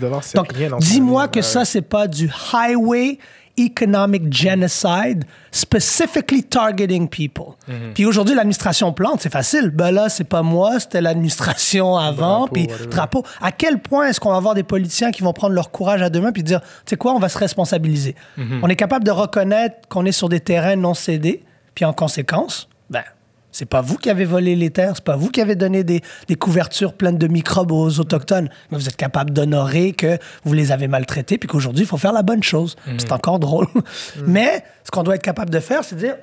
000 $, c'est donc, rien. Dis-moi que ça, c'est pas du highway economic genocide specifically targeting people. Puis aujourd'hui, l'administration Plante, c'est facile. Ben là, c'est pas moi, c'était l'administration avant. Puis drapeau. À quel point est-ce qu'on va avoir des politiciens qui vont prendre leur courage à deux mains puis dire, tu sais quoi, on va se responsabiliser. On est capable de reconnaître qu'on est sur des terrains non cédés. Puis en conséquence, ben, c'est pas vous qui avez volé les terres, c'est pas vous qui avez donné des couvertures pleines de microbes aux Autochtones, mais vous êtes capable d'honorer que vous les avez maltraités puis qu'aujourd'hui, il faut faire la bonne chose. C'est encore drôle. Mais ce qu'on doit être capable de faire, c'est de dire,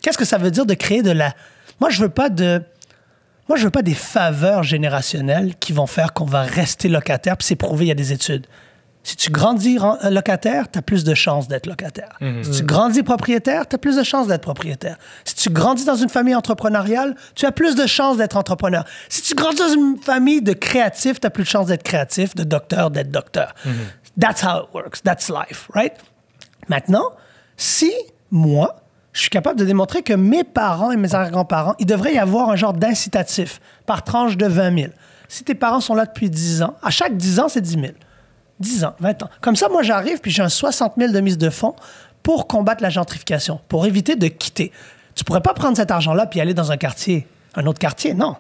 qu'est-ce que ça veut dire de créer de la... Moi, je veux pas des faveurs générationnelles qui vont faire qu'on va rester locataire, puis c'est prouvé, il y a des études. Si tu grandis locataire, tu as plus de chances d'être locataire. Si tu grandis propriétaire, tu as plus de chances d'être propriétaire. Si tu grandis dans une famille entrepreneuriale, tu as plus de chances d'être entrepreneur. Si tu grandis dans une famille de créatifs, tu as plus de chances d'être créatif, de docteur, d'être docteur. That's how it works. That's life, right? Maintenant, si moi, je suis capable de démontrer que mes parents et mes arrière-grands-parents, il devrait y avoir un genre d'incitatif par tranche de 20 000. Si tes parents sont là depuis 10 ans, à chaque 10 ans, c'est 10 000. 10 ans, 20 ans. Comme ça, moi, j'arrive puis j'ai un 60 000 de mise de fonds pour combattre la gentrification, pour éviter de quitter. Tu pourrais pas prendre cet argent-là puis aller dans un autre quartier, non.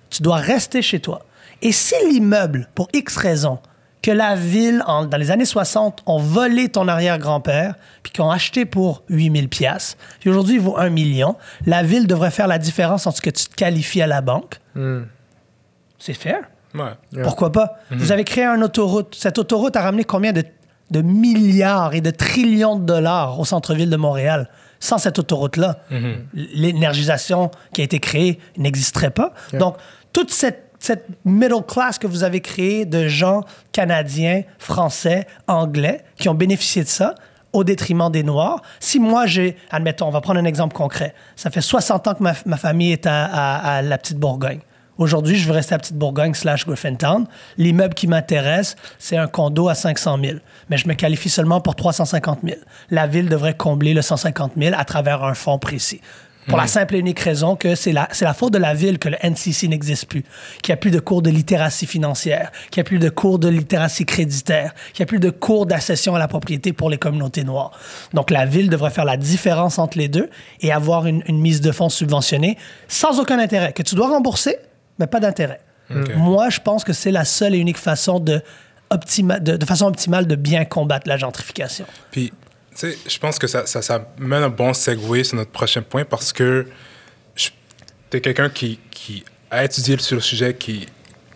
Tu dois rester chez toi. Et si l'immeuble, pour X raisons, que la ville, dans les années 60, ont volé ton arrière-grand-père puis qu'ils ont acheté pour 8 000 $, puis aujourd'hui, il vaut 1 million, la ville devrait faire la différence entre ce que tu te qualifies à la banque. C'est fair. Ouais. Pourquoi pas? Vous avez créé une autoroute. Cette autoroute a ramené combien de milliards et de trillions de dollars au centre-ville de Montréal? Sans cette autoroute-là, l'énergisation qui a été créée n'existerait pas. Donc, toute cette middle class que vous avez créée de gens canadiens, français, anglais, qui ont bénéficié de ça, au détriment des Noirs. Si moi, admettons, on va prendre un exemple concret. Ça fait 60 ans que ma famille est à la Petite Bourgogne. Aujourd'hui, je veux rester à Petite-Bourgogne / Griffintown. L'immeuble qui m'intéresse, c'est un condo à 500 000. Mais je me qualifie seulement pour 350 000. La ville devrait combler le 150 000 à travers un fonds précis. Pour la simple et unique raison que c'est la faute de la ville que le NCC n'existe plus, qu'il n'y a plus de cours de littératie financière, qu'il n'y a plus de cours de littératie créditaire, qu'il n'y a plus de cours d'accession à la propriété pour les communautés noires. Donc, la ville devrait faire la différence entre les deux et avoir une mise de fonds subventionnée sans aucun intérêt, que tu dois rembourser, mais pas d'intérêt. Okay. Moi, je pense que c'est la seule et unique façon de façon optimale de bien combattre la gentrification. Puis, tu sais, je pense que ça mène un bon segue sur notre prochain point parce que tu es quelqu'un qui a étudié sur le sujet, qui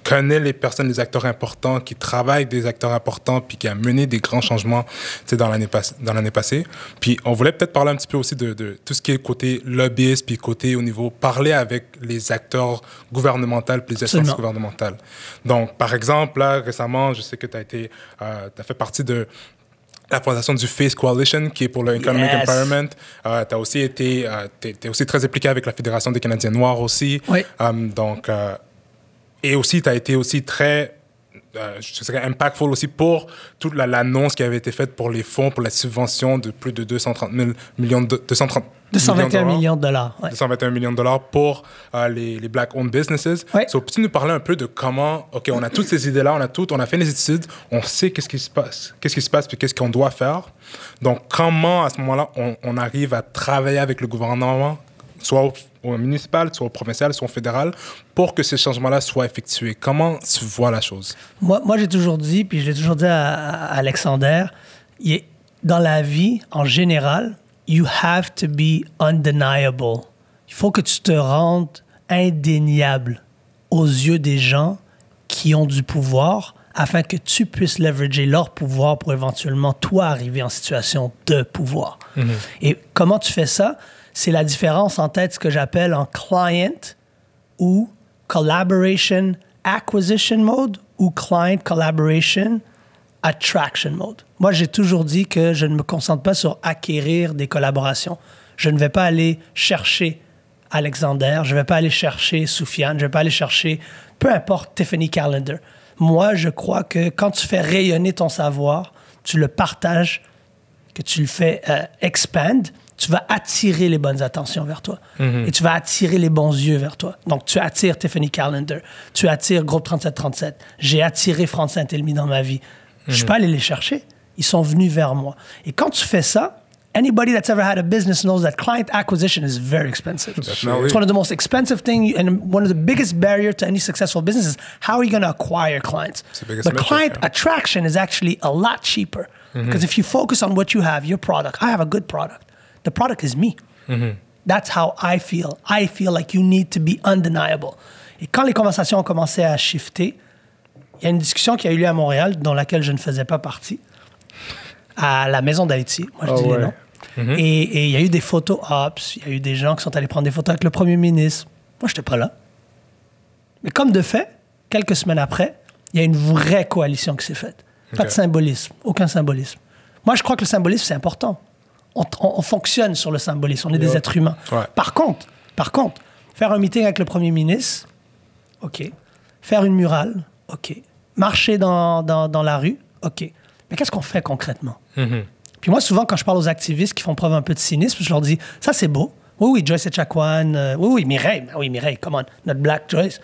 connaît les personnes, les acteurs importants, qui travaille avec des acteurs importants, puis qui a mené des grands changements dans l'année passée. Puis on voulait peut-être parler un petit peu aussi de tout ce qui est côté lobbyiste, puis côté au niveau parler avec les acteurs gouvernementaux, puis les instances gouvernementales. Donc, par exemple, là, récemment, je sais que tu as fait partie de la fondation du FACE Coalition, qui est pour le Economic Empowerment. Tu as aussi été t'es aussi très impliqué avec la Fédération des Canadiens noirs aussi. Oui. Et aussi, tu as été aussi très, je dirais, impactful aussi pour toute l'annonce qui avait été faite pour les fonds, pour la subvention de plus de 221 millions de dollars. Ouais. 221 millions de dollars pour les Black-owned businesses. Ouais. So, peux-tu nous parler un peu de comment, OK, on a toutes ces idées-là, on a fait les études, on sait qu'est-ce qui se passe puis qu'est-ce qu'on doit faire. Donc, comment, à ce moment-là, on arrive à travailler avec le gouvernement, soit au municipal, soit au provincial, soit au fédéral, pour que ces changements-là soient effectués? Comment tu vois la chose? Moi j'ai toujours dit, puis je l'ai toujours dit à Alexander, dans la vie, en général, you have to be undeniable. Il faut que tu te rendes indéniable aux yeux des gens qui ont du pouvoir afin que tu puisses leverager leur pouvoir pour éventuellement, toi, arriver en situation de pouvoir. Mm-hmm. Et comment tu fais ça? C'est la différence entre ce que j'appelle en client ou collaboration acquisition mode ou client collaboration attraction mode. Moi, j'ai toujours dit que je ne me concentre pas sur acquérir des collaborations. Je ne vais pas aller chercher Alexander, je ne vais pas aller chercher Soufiane, je ne vais pas aller chercher, peu importe, Tiffany Callender. Moi, je crois que quand tu fais rayonner ton savoir, tu le partages, que tu le fais expand, tu vas attirer les bonnes attentions vers toi. Mm-hmm. Et tu vas attirer les bons yeux vers toi. Donc, tu attires Tiffany Callender, tu attires Groupe 3737. J'ai attiré France Saint-Elmy dans ma vie. Je ne suis pas allé les chercher. Ils sont venus vers moi. Et quand tu fais ça, anybody that's ever had a business knows that client acquisition is very expensive. Definitely. It's one of the most expensive things, and one of the biggest barriers to any successful business is how are you going to acquire clients? But client attraction is actually a lot cheaper. Because if you focus on what you have, your product, I have a good product. The product is me. Mm-hmm. That's how I feel. I feel like you need to be undeniable. Et quand les conversations ont commencé à shifter, il y a une discussion qui a eu lieu à Montréal, dont laquelle je ne faisais pas partie, à la Maison d'Haïti. Moi, je dis les noms. Mm-hmm. Et il y a eu des photos ops, il y a eu des gens qui sont allés prendre des photos avec le premier ministre. Moi, je n'étais pas là. Mais comme de fait, quelques semaines après, il y a une vraie coalition qui s'est faite. Pas de symbolisme, aucun symbolisme. Moi, je crois que le symbolisme, c'est important. On fonctionne sur le symbolisme, on est des êtres humains. Ouais. Par contre, faire un meeting avec le premier ministre, OK. Faire une murale, OK. Marcher dans la rue, OK. Mais qu'est-ce qu'on fait concrètement? Mm-hmm. Puis moi, souvent, quand je parle aux activistes qui font preuve un peu de cynisme, je leur dis, ça, c'est beau. Oui, Joyce Echaquan. Oui, Mireille. Oui, Mireille, come on. Notre Black Joyce.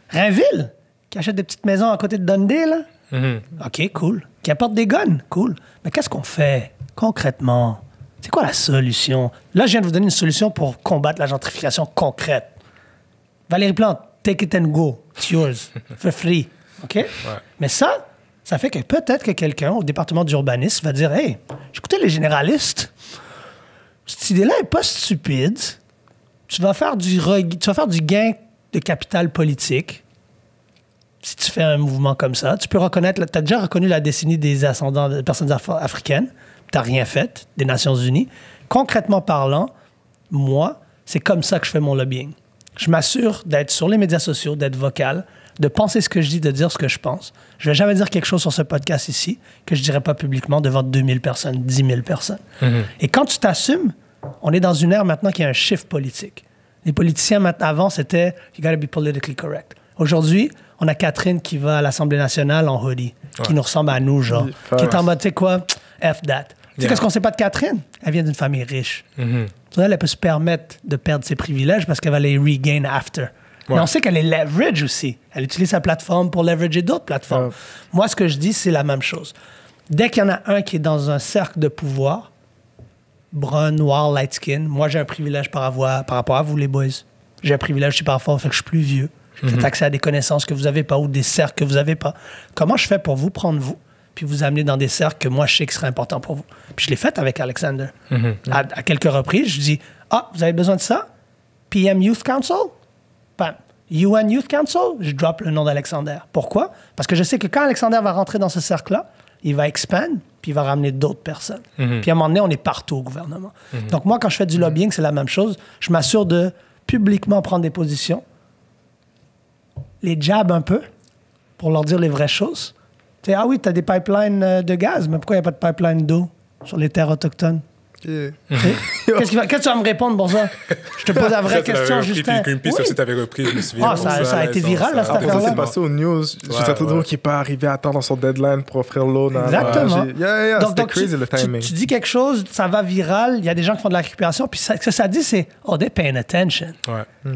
Rainville, qui achète des petites maisons à côté de Dundee, là. Mm-hmm. OK, cool. Qui apporte des guns, cool. Mais qu'est-ce qu'on fait concrètement? C'est quoi la solution? Là, je viens de vous donner une solution pour combattre la gentrification concrète. Valérie Plante, take it and go. It's yours. For free. OK? Ouais. Mais ça fait que peut-être que quelqu'un au département d'urbanisme va dire, hey, j'écoutais les généralistes. Cette idée-là n'est pas stupide. Tu vas faire du gain de capital politique si tu fais un mouvement comme ça. Tu peux reconnaître, tu as déjà reconnu la décennie des ascendants de personnes africaines. Tu n'as rien fait, des Nations Unies. Concrètement parlant, moi, c'est comme ça que je fais mon lobbying. Je m'assure d'être sur les médias sociaux, d'être vocal, de penser ce que je dis, de dire ce que je pense. Je ne vais jamais dire quelque chose sur ce podcast ici que je ne dirais pas publiquement devant 2000 personnes, 10 000 personnes. Mm-hmm. Et quand tu t'assumes, on est dans une ère maintenant qui a un shift politique. Les politiciens, avant, c'était « you gotta be politically correct ». Aujourd'hui, on a Catherine qui va à l'Assemblée nationale en hoodie, qui nous ressemble à nous, genre, qui est en mode, tu sais quoi, F that. Tu sais qu'est-ce qu'on sait pas de Catherine? Elle vient d'une famille riche, elle peut se permettre de perdre ses privilèges parce qu'elle va les regain after. Ouais. Mais on sait qu'elle est leverage aussi. Elle utilise sa plateforme pour leverager d'autres plateformes. Moi, ce que je dis, c'est la même chose. Dès qu'il y en a un qui est dans un cercle de pouvoir, brun, noir, light skin, moi, j'ai un privilège par rapport à vous, les boys. J'ai un privilège aussi par rapport au fait que je suis plus vieux. J'ai accès à des connaissances que vous n'avez pas ou des cercles que vous n'avez pas. Comment je fais pour vous prendre, vous, puis vous amener dans des cercles que moi, je sais que seraient importants pour vous? Puis je l'ai fait avec Alexander. À quelques reprises, je dis, vous avez besoin de ça? PM Youth Council? Bam. UN Youth Council? Je drop le nom d'Alexander. Pourquoi? Parce que je sais que quand Alexander va rentrer dans ce cercle-là, il va expand, puis il va ramener d'autres personnes. Puis à un moment donné, on est partout au gouvernement. Donc moi, quand je fais du lobbying, c'est la même chose. Je m'assure de publiquement prendre des positions, les jab un peu, pour leur dire les vraies choses. Tu sais, oui, tu as des pipelines de gaz, mais pourquoi il n'y a pas de pipeline d'eau sur les terres autochtones? Qu'est-ce que tu vas me répondre pour ça? Je te pose la vraie question, Justin. Greenpeace aussi t'avais repris, je me souviens. Ça a été viral, là, cette affaire-là. C'est passé aux news. Justin Trudeau qui n'est pas arrivé à temps dans son deadline pour offrir l'eau. Exactement. C'était crazy le timing. Tu dis quelque chose, ça va viral, il y a des gens qui font de la récupération, puis ce que ça dit, c'est « Oh, they're paying attention ».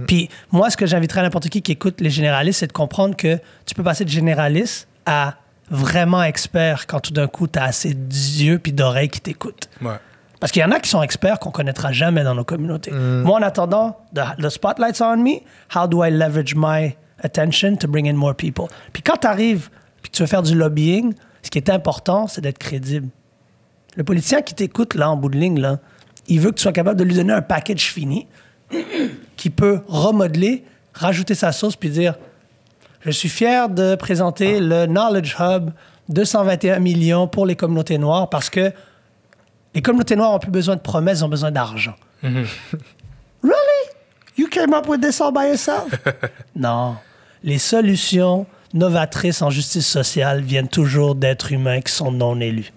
Puis moi, ce que j'inviterais à n'importe qui écoute les généralistes, c'est de comprendre que tu peux passer de généraliste à vraiment expert quand tout d'un coup, tu as assez d'yeux puis d'oreilles qui t'écoutent. Parce qu'il y en a qui sont experts qu'on ne connaîtra jamais dans nos communautés. Moi, en attendant, the spotlight's on me, how do I leverage my attention to bring in more people? Puis quand tu arrives puis tu veux faire du lobbying, ce qui est important, c'est d'être crédible. Le politicien qui t'écoute, là, en bout de ligne, là, il veut que tu sois capable de lui donner un package fini qui peut remodeler, rajouter sa sauce puis dire « Je suis fier de présenter le Knowledge Hub 221 millions pour les communautés noires parce que les communautés noires n'ont plus besoin de promesses, ils ont besoin d'argent. Really? You came up with this all by yourself? Non. Les solutions novatrices en justice sociale viennent toujours d'êtres humains qui sont non élus.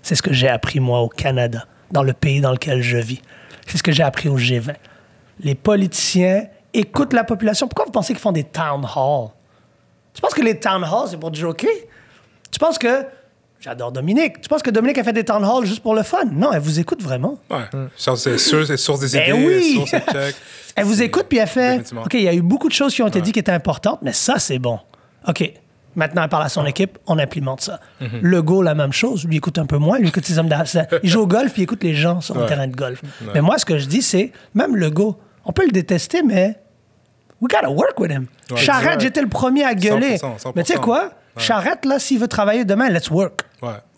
C'est ce que j'ai appris, moi, au Canada, dans le pays dans lequel je vis. C'est ce que j'ai appris au G20. Les politiciens écoutent la population. Pourquoi vous pensez qu'ils font des town halls? Tu penses que les town halls, c'est pour joker? Tu penses que... J'adore Dominique. Tu penses que Dominique a fait des town halls juste pour le fun? Non, elle vous écoute vraiment. C'est source des idées, source des checks. Elle vous écoute, puis elle fait... OK, il y a eu beaucoup de choses qui ont été dites qui étaient importantes, mais ça, c'est bon. OK, maintenant, elle parle à son équipe, on implémente ça. Legault, la même chose. Lui, écoute un peu moins. Lui, écoute ses hommes d'affaires. Il joue au golf, puis il écoute les gens sur le terrain de golf. Mais moi, ce que je dis, c'est... Même Legault, on peut le détester, mais... We gotta work with him. Charette, j'étais le premier à gueuler. 100%. Mais tu sais quoi? Charette, là, s'il veut travailler demain, let's work.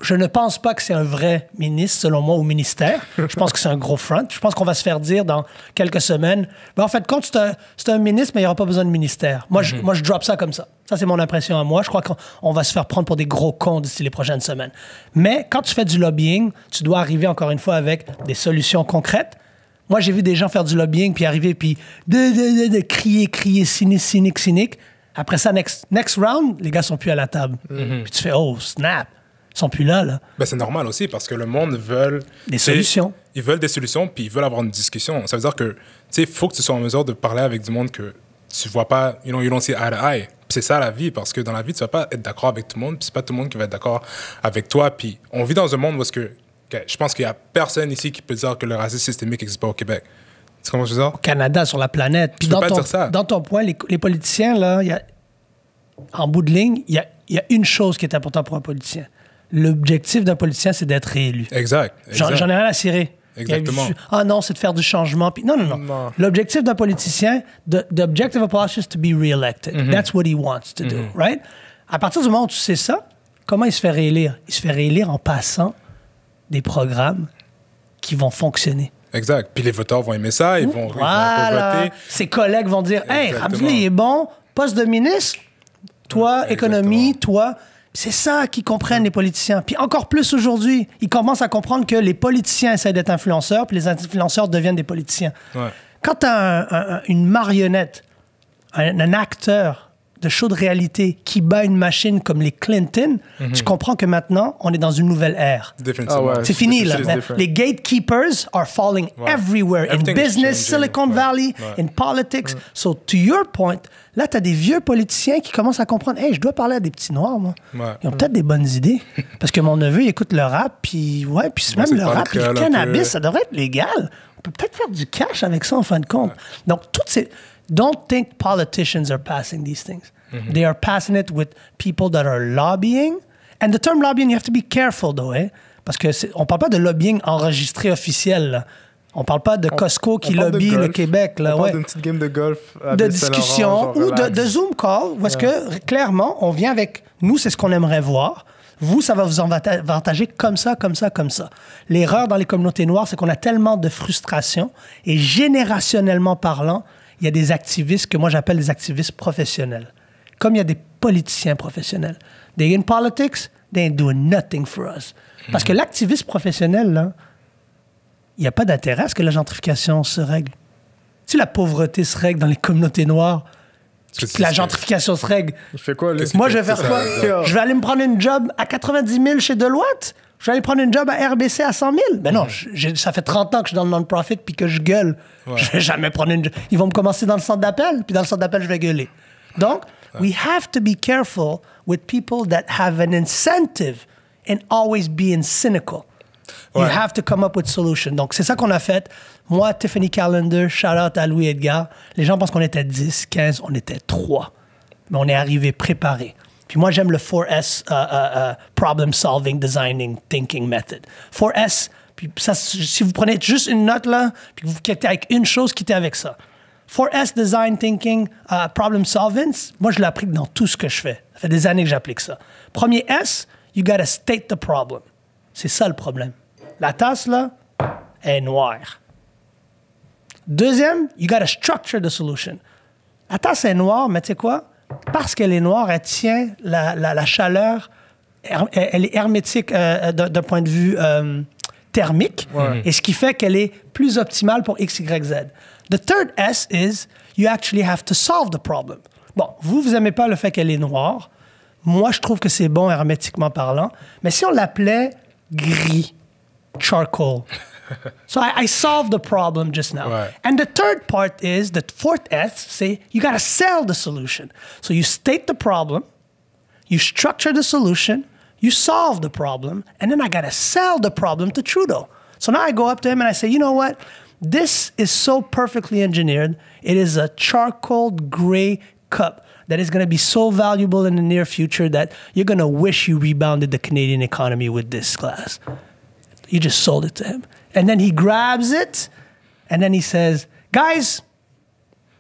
Je ne pense pas que c'est un vrai ministre, selon moi, au ministère. Je pense que c'est un gros front. Je pense qu'on va se faire dire dans quelques semaines, en fait, compte, c'est un ministre, mais il n'y aura pas besoin de ministère. Moi, je drop ça comme ça. Ça, c'est mon impression à moi. Je crois qu'on va se faire prendre pour des gros cons d'ici les prochaines semaines. Mais quand tu fais du lobbying, tu dois arriver, encore une fois, avec des solutions concrètes. Moi, j'ai vu des gens faire du lobbying, puis arriver, puis de crier, cynique. Après ça, next round, les gars sont plus à la table. Puis tu fais, oh, snap, ils sont plus là. Ben, c'est normal aussi, parce que le monde veut... Des solutions. Ils veulent des solutions, puis ils veulent avoir une discussion. Ça veut dire que, tu sais, il faut que tu sois en mesure de parler avec du monde que tu vois pas, you don't see eye to eye. Puis c'est ça la vie, parce que dans la vie, tu vas pas être d'accord avec tout le monde, puis c'est pas tout le monde qui va être d'accord avec toi. Puis on vit dans un monde où je pense qu'il y a personne ici qui peut dire que le racisme systémique n'existe pas au Québec. Tu comprends ce que je veux dire? Au Canada, sur la planète. Puis dans ton point, les politiciens, là, en bout de ligne, il y a une chose qui est importante pour un politicien. L'objectif d'un politicien, c'est d'être réélu. Exact. J'en ai rien à cirer. Exactement. Non, c'est de faire du changement. Puis non. L'objectif d'un politicien, the objective of a politician is to be re-elected. That's what he wants to do, right? À partir du moment où tu sais ça, comment il se fait réélire? Il se fait réélire en passant des programmes qui vont fonctionner. Exact. Puis les voteurs vont aimer ça, ils vont voter. Ses collègues vont dire, « Hey, Ramsey, il est bon, poste de ministre, toi, économie, toi... » C'est ça qu'ils comprennent, les politiciens. Puis encore plus aujourd'hui, ils commencent à comprendre que les politiciens essaient d'être influenceurs, puis les influenceurs deviennent des politiciens. Quand tu as une marionnette, un acteur de show de réalité qui bat une machine comme les Clinton, tu comprends que maintenant, on est dans une nouvelle ère. C'est fini, là. Les gatekeepers are falling everywhere. In business, Silicon Valley, in politics. So, to your point, là, tu as des vieux politiciens qui commencent à comprendre, hey, je dois parler à des petits noirs, moi. Ils ont peut-être des bonnes idées. Parce que mon neveu, il écoute le rap, puis même le rap, puis le cannabis, ça devrait être légal. peut peut-être faire du cash avec ça en fin de compte. Donc, toutes ces... Don't think politicians are passing these things. They are passing it with people that are lobbying. And the term lobbying, you have to be careful, though, eh? Parce que on parle pas de lobbying enregistré officiel, là. On parle pas de Costco qui lobby le Québec. Là, on parle d'une petite game de golf. De discussion ou de Zoom call, parce que clairement, on vient avec nous, c'est ce qu'on aimerait voir. Vous, ça va vous avantager comme ça, comme ça, comme ça. L'erreur dans les communautés noires, c'est qu'on a tellement de frustration et générationnellement parlant, il y a des activistes que moi j'appelle des activistes professionnels. Comme il y a des politiciens professionnels. They in politics, they ain't doing nothing for us. Parce que l'activiste professionnel, là, il n'y a pas d'intérêt à ce que la gentrification se règle. Si la pauvreté se règle dans les communautés noires, la gentrification se règle. Il fait quoi, là? Moi, je vais faire quoi? Je vais aller me prendre une job à 90 000 chez Deloitte? Je vais aller prendre une job à RBC à 100 000? Ben non, ça fait 30 ans que je suis dans le non-profit puis que je gueule. Ouais. Je vais jamais prendre une job. Ils vont me commencer dans le centre d'appel, puis dans le centre d'appel, je vais gueuler. Donc, we have to be careful with people that have an incentive in always being cynical. You have to come up with solutions. Donc, c'est ça qu'on a fait. Moi, Tiffany Callender, shout-out à Louis Edgar. Les gens pensent qu'on était 10, 15, on était 3. Mais on est arrivé préparé. Puis moi, j'aime le 4S, Problem Solving, Designing, Thinking Method. 4S, puis ça, si vous prenez juste une note là, puis que vous quittez avec une chose, quittez avec ça. 4S, Design, Thinking, Problem Solving, moi, je l'applique dans tout ce que je fais. Ça fait des années que j'applique ça. Premier S, you gotta state the problem. C'est ça le problème. La tasse, là, est noire. Deuxième, you gotta structure the solution. La tasse est noire, mais tu sais quoi? Parce qu'elle est noire, elle tient la chaleur, elle est hermétique d'un point de vue thermique, et ce qui fait qu'elle est plus optimale pour X, Y, Z. The third S is, you actually have to solve the problem. Bon, vous n'aimez pas le fait qu'elle est noire. Moi, je trouve que c'est bon hermétiquement parlant. Mais si on l'appelait gris, charcoal. So I solved the problem just now. Right. And the third part is, the fourth S, say, you got to sell the solution. So you state the problem, you structure the solution, you solve the problem, and then I got to sell the problem to Trudeau. So now I go up to him and I say, you know what? This is so perfectly engineered. It is a charcoal gray cup that is going to be so valuable in the near future that you're going to wish you rebounded the Canadian economy with this glass. You just sold it to him. And then he grabs it, and then he says, guys,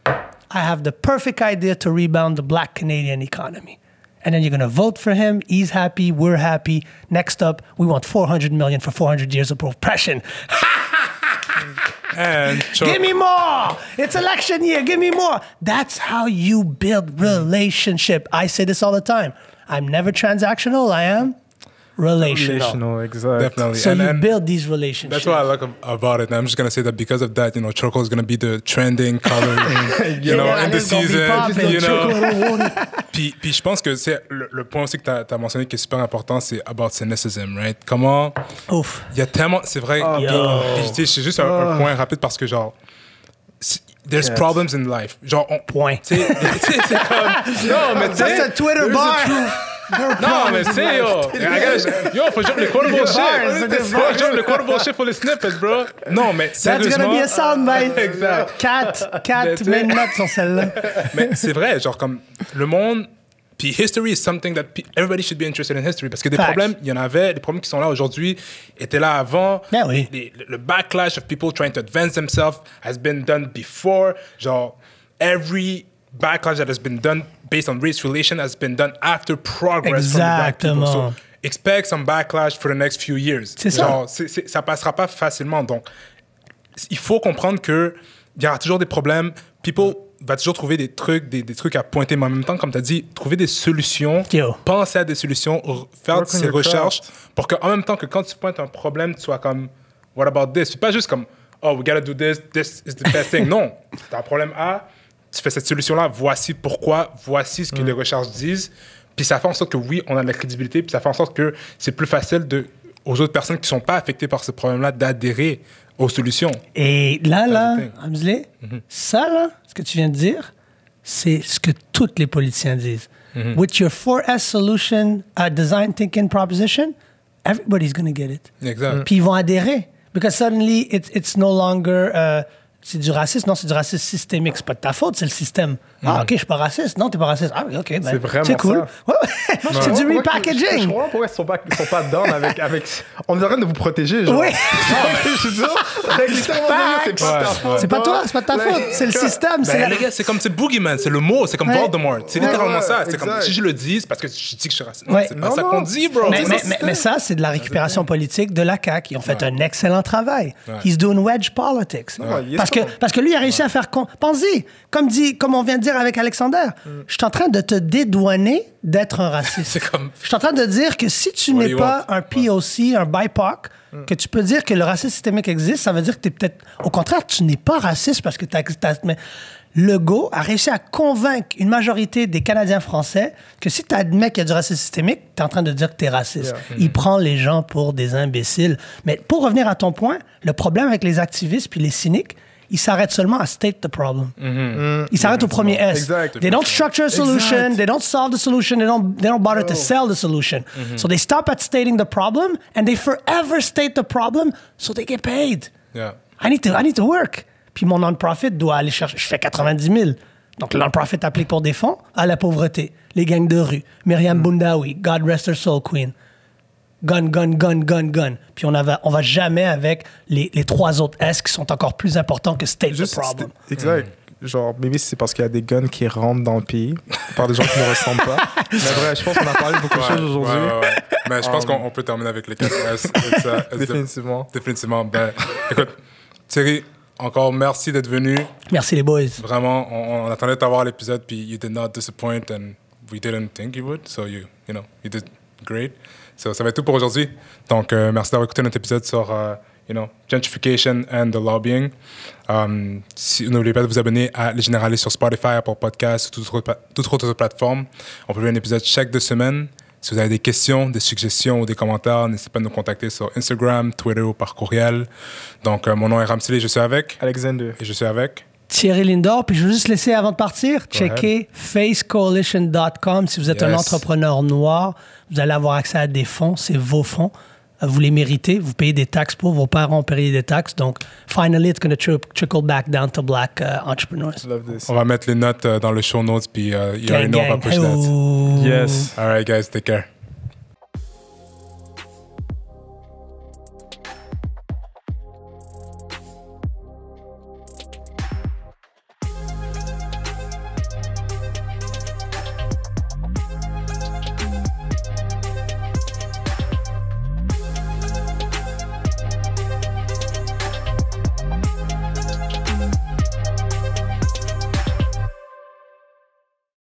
I have the perfect idea to rebound the Black Canadian economy. And then you're going to vote for him. He's happy. We're happy. Next up, we want $400 million for 400 years of oppression. And give me more. It's election year. Give me more. That's how you build relationship. I say this all the time. I'm never transactional. I am relational, exactly. Definitely. So you build these relationships. That's what I like about it. And I'm just going to say that because of that, you know, charcoal is going to be the trending color, you know, in the season, you know. Puis je pense que c'est le point aussi que tu as mentionné qui est super important, c'est about cynicism, right? Comment... Ouf. Il y a tellement... C'est vrai. C'est juste un point rapide parce que, genre, there's problems in life. Genre, point. C'est comme... Non, mais tu sais... That's a Twitter bar. Non, mais c'est yo, faut jump le quotable shit. Faut jump le quotable shit for les snippets, bro. Non, mais sérieusement. That's gonna be a soundbite. Exact. 4 mets une note sur celle-là. Mais c'est vrai, genre comme le monde. Puis history is something that everybody should be interested in history. Parce que des problèmes, il y en avait, les problèmes qui sont là aujourd'hui étaient là avant. Ben oui. Le backlash of people trying to advance themselves has been done before. Genre, every backlash that has been done based on race relation has been done after progress from the black people. So expect some backlash for the next few years. C'est genre, ça. Ça passera pas facilement. Donc, il faut comprendre qu'il y aura toujours des problèmes. People va toujours trouver des trucs à pointer. Mais en même temps, comme tu as dit, trouver des solutions, penser à des solutions, faire ses recherches pour qu'en même temps que quand tu pointes un problème, tu sois comme, what about this? C'est pas juste comme, oh, we gotta do this, this is the best thing. Non, tu as un problème A, tu fais cette solution-là, voici pourquoi, voici ce que les recherches disent. Puis ça fait en sorte que oui, on a de la crédibilité, puis ça fait en sorte que c'est plus facile aux autres personnes qui ne sont pas affectées par ce problème-là d'adhérer aux solutions. Et là, Hamzlé, ça, là, ce que tu viens de dire, c'est ce que tous les politiciens disent. With your 4S solution, design thinking proposition, everybody's going to get it. Exact. Puis ils vont adhérer. Because suddenly, it's no longer... c'est du racisme. Non, c'est du racisme systémique. C'est pas de ta faute, c'est le système. Ah, OK, je suis pas raciste. Non, t'es pas raciste. Ah, OK, ben, c'est vraiment c'est cool. ça. Ouais. C'est du repackaging. Je comprends pourquoi ils sont pas down avec... On est en train de vous protéger, genre. Oui. Je veux dire, c'est pas ta faute. C'est pas toi, c'est pas de ta faute. C'est le système. Ben, les gars, c'est comme Boogeyman, c'est le mot, c'est comme Voldemort. C'est littéralement ça. C'est exact. comme si je le dis, c'est parce que je dis que je suis raciste. Ouais. C'est pas ça qu'on dit, bro. Mais ça, c'est de la récupération politique de la CAQ. Ils ont fait un excellent travail. He's doing wedge politics. Parce que lui, il a réussi à faire... Pensez, comme on vient de dire avec Alexander, je suis en train de te dédouaner d'être un raciste. Je suis en train de dire que si tu n'es pas un POC, un BIPOC, que tu peux dire que le racisme systémique existe, ça veut dire que tu es peut-être... Au contraire, tu n'es pas raciste parce que mais Legault a réussi à convaincre une majorité des Canadiens français que si tu admets qu'il y a du racisme systémique, tu es en train de dire que tu es raciste. Il prend les gens pour des imbéciles. Mais pour revenir à ton point, le problème avec les activistes puis les cyniques, ils s'arrêtent seulement à state the problem. Ils s'arrêtent au premier S. Exact. They don't structure a solution. They don't solve the solution. They don't bother to sell the solution. So they stop at stating the problem and they forever state the problem so they get paid. Yeah. I need to work. Puis mon non-profit doit aller chercher... Je fais 90 000. Donc le non-profit applique pour des fonds à la pauvreté. Les gangs de rue. Myriam Boundaoui. God rest her soul, queen. Gun. Puis on va jamais avec les trois autres S qui sont encore plus importants que state the problem. Exact. Genre, maybe c'est parce qu'il y a des guns qui rentrent dans le pays par des gens qui ne ressemblent pas. Mais bref, je pense qu'on a parlé de beaucoup de choses aujourd'hui. Ouais. Mais je pense qu'on peut terminer avec les 4 S. Définitivement. Définitivement. Ben, écoute, Thierry, encore merci d'être venu. Merci les boys. Vraiment, on attendait de t'avoir à l'épisode, puis you did not disappoint, and we didn't think you would. So you did great. So, ça va être tout pour aujourd'hui. Donc, merci d'avoir écouté notre épisode sur, gentrification and the lobbying. N'oubliez pas de vous abonner à Les Généralistes sur Spotify, Apple Podcasts, toute autre plateforme. On publie un épisode chaque 2 semaines. Si vous avez des questions, des suggestions ou des commentaires, n'hésitez pas à nous contacter sur Instagram, Twitter ou par courriel. Donc, mon nom est Ramsey, je suis avec... Alexander. Et je suis avec... Thierry Lindor. Puis je veux juste laisser, avant de partir, checker facecoalition.com. Si vous êtes un entrepreneur noir, vous allez avoir accès à des fonds. C'est vos fonds. Vous les méritez. Vous payez des taxes pour. Vos parents ont payé des taxes. Donc, finally, it's going to trickle back down to black entrepreneurs. Love this. On va mettre les notes dans le show notes, puis you already know how to push that. Yes. All right, guys, take care.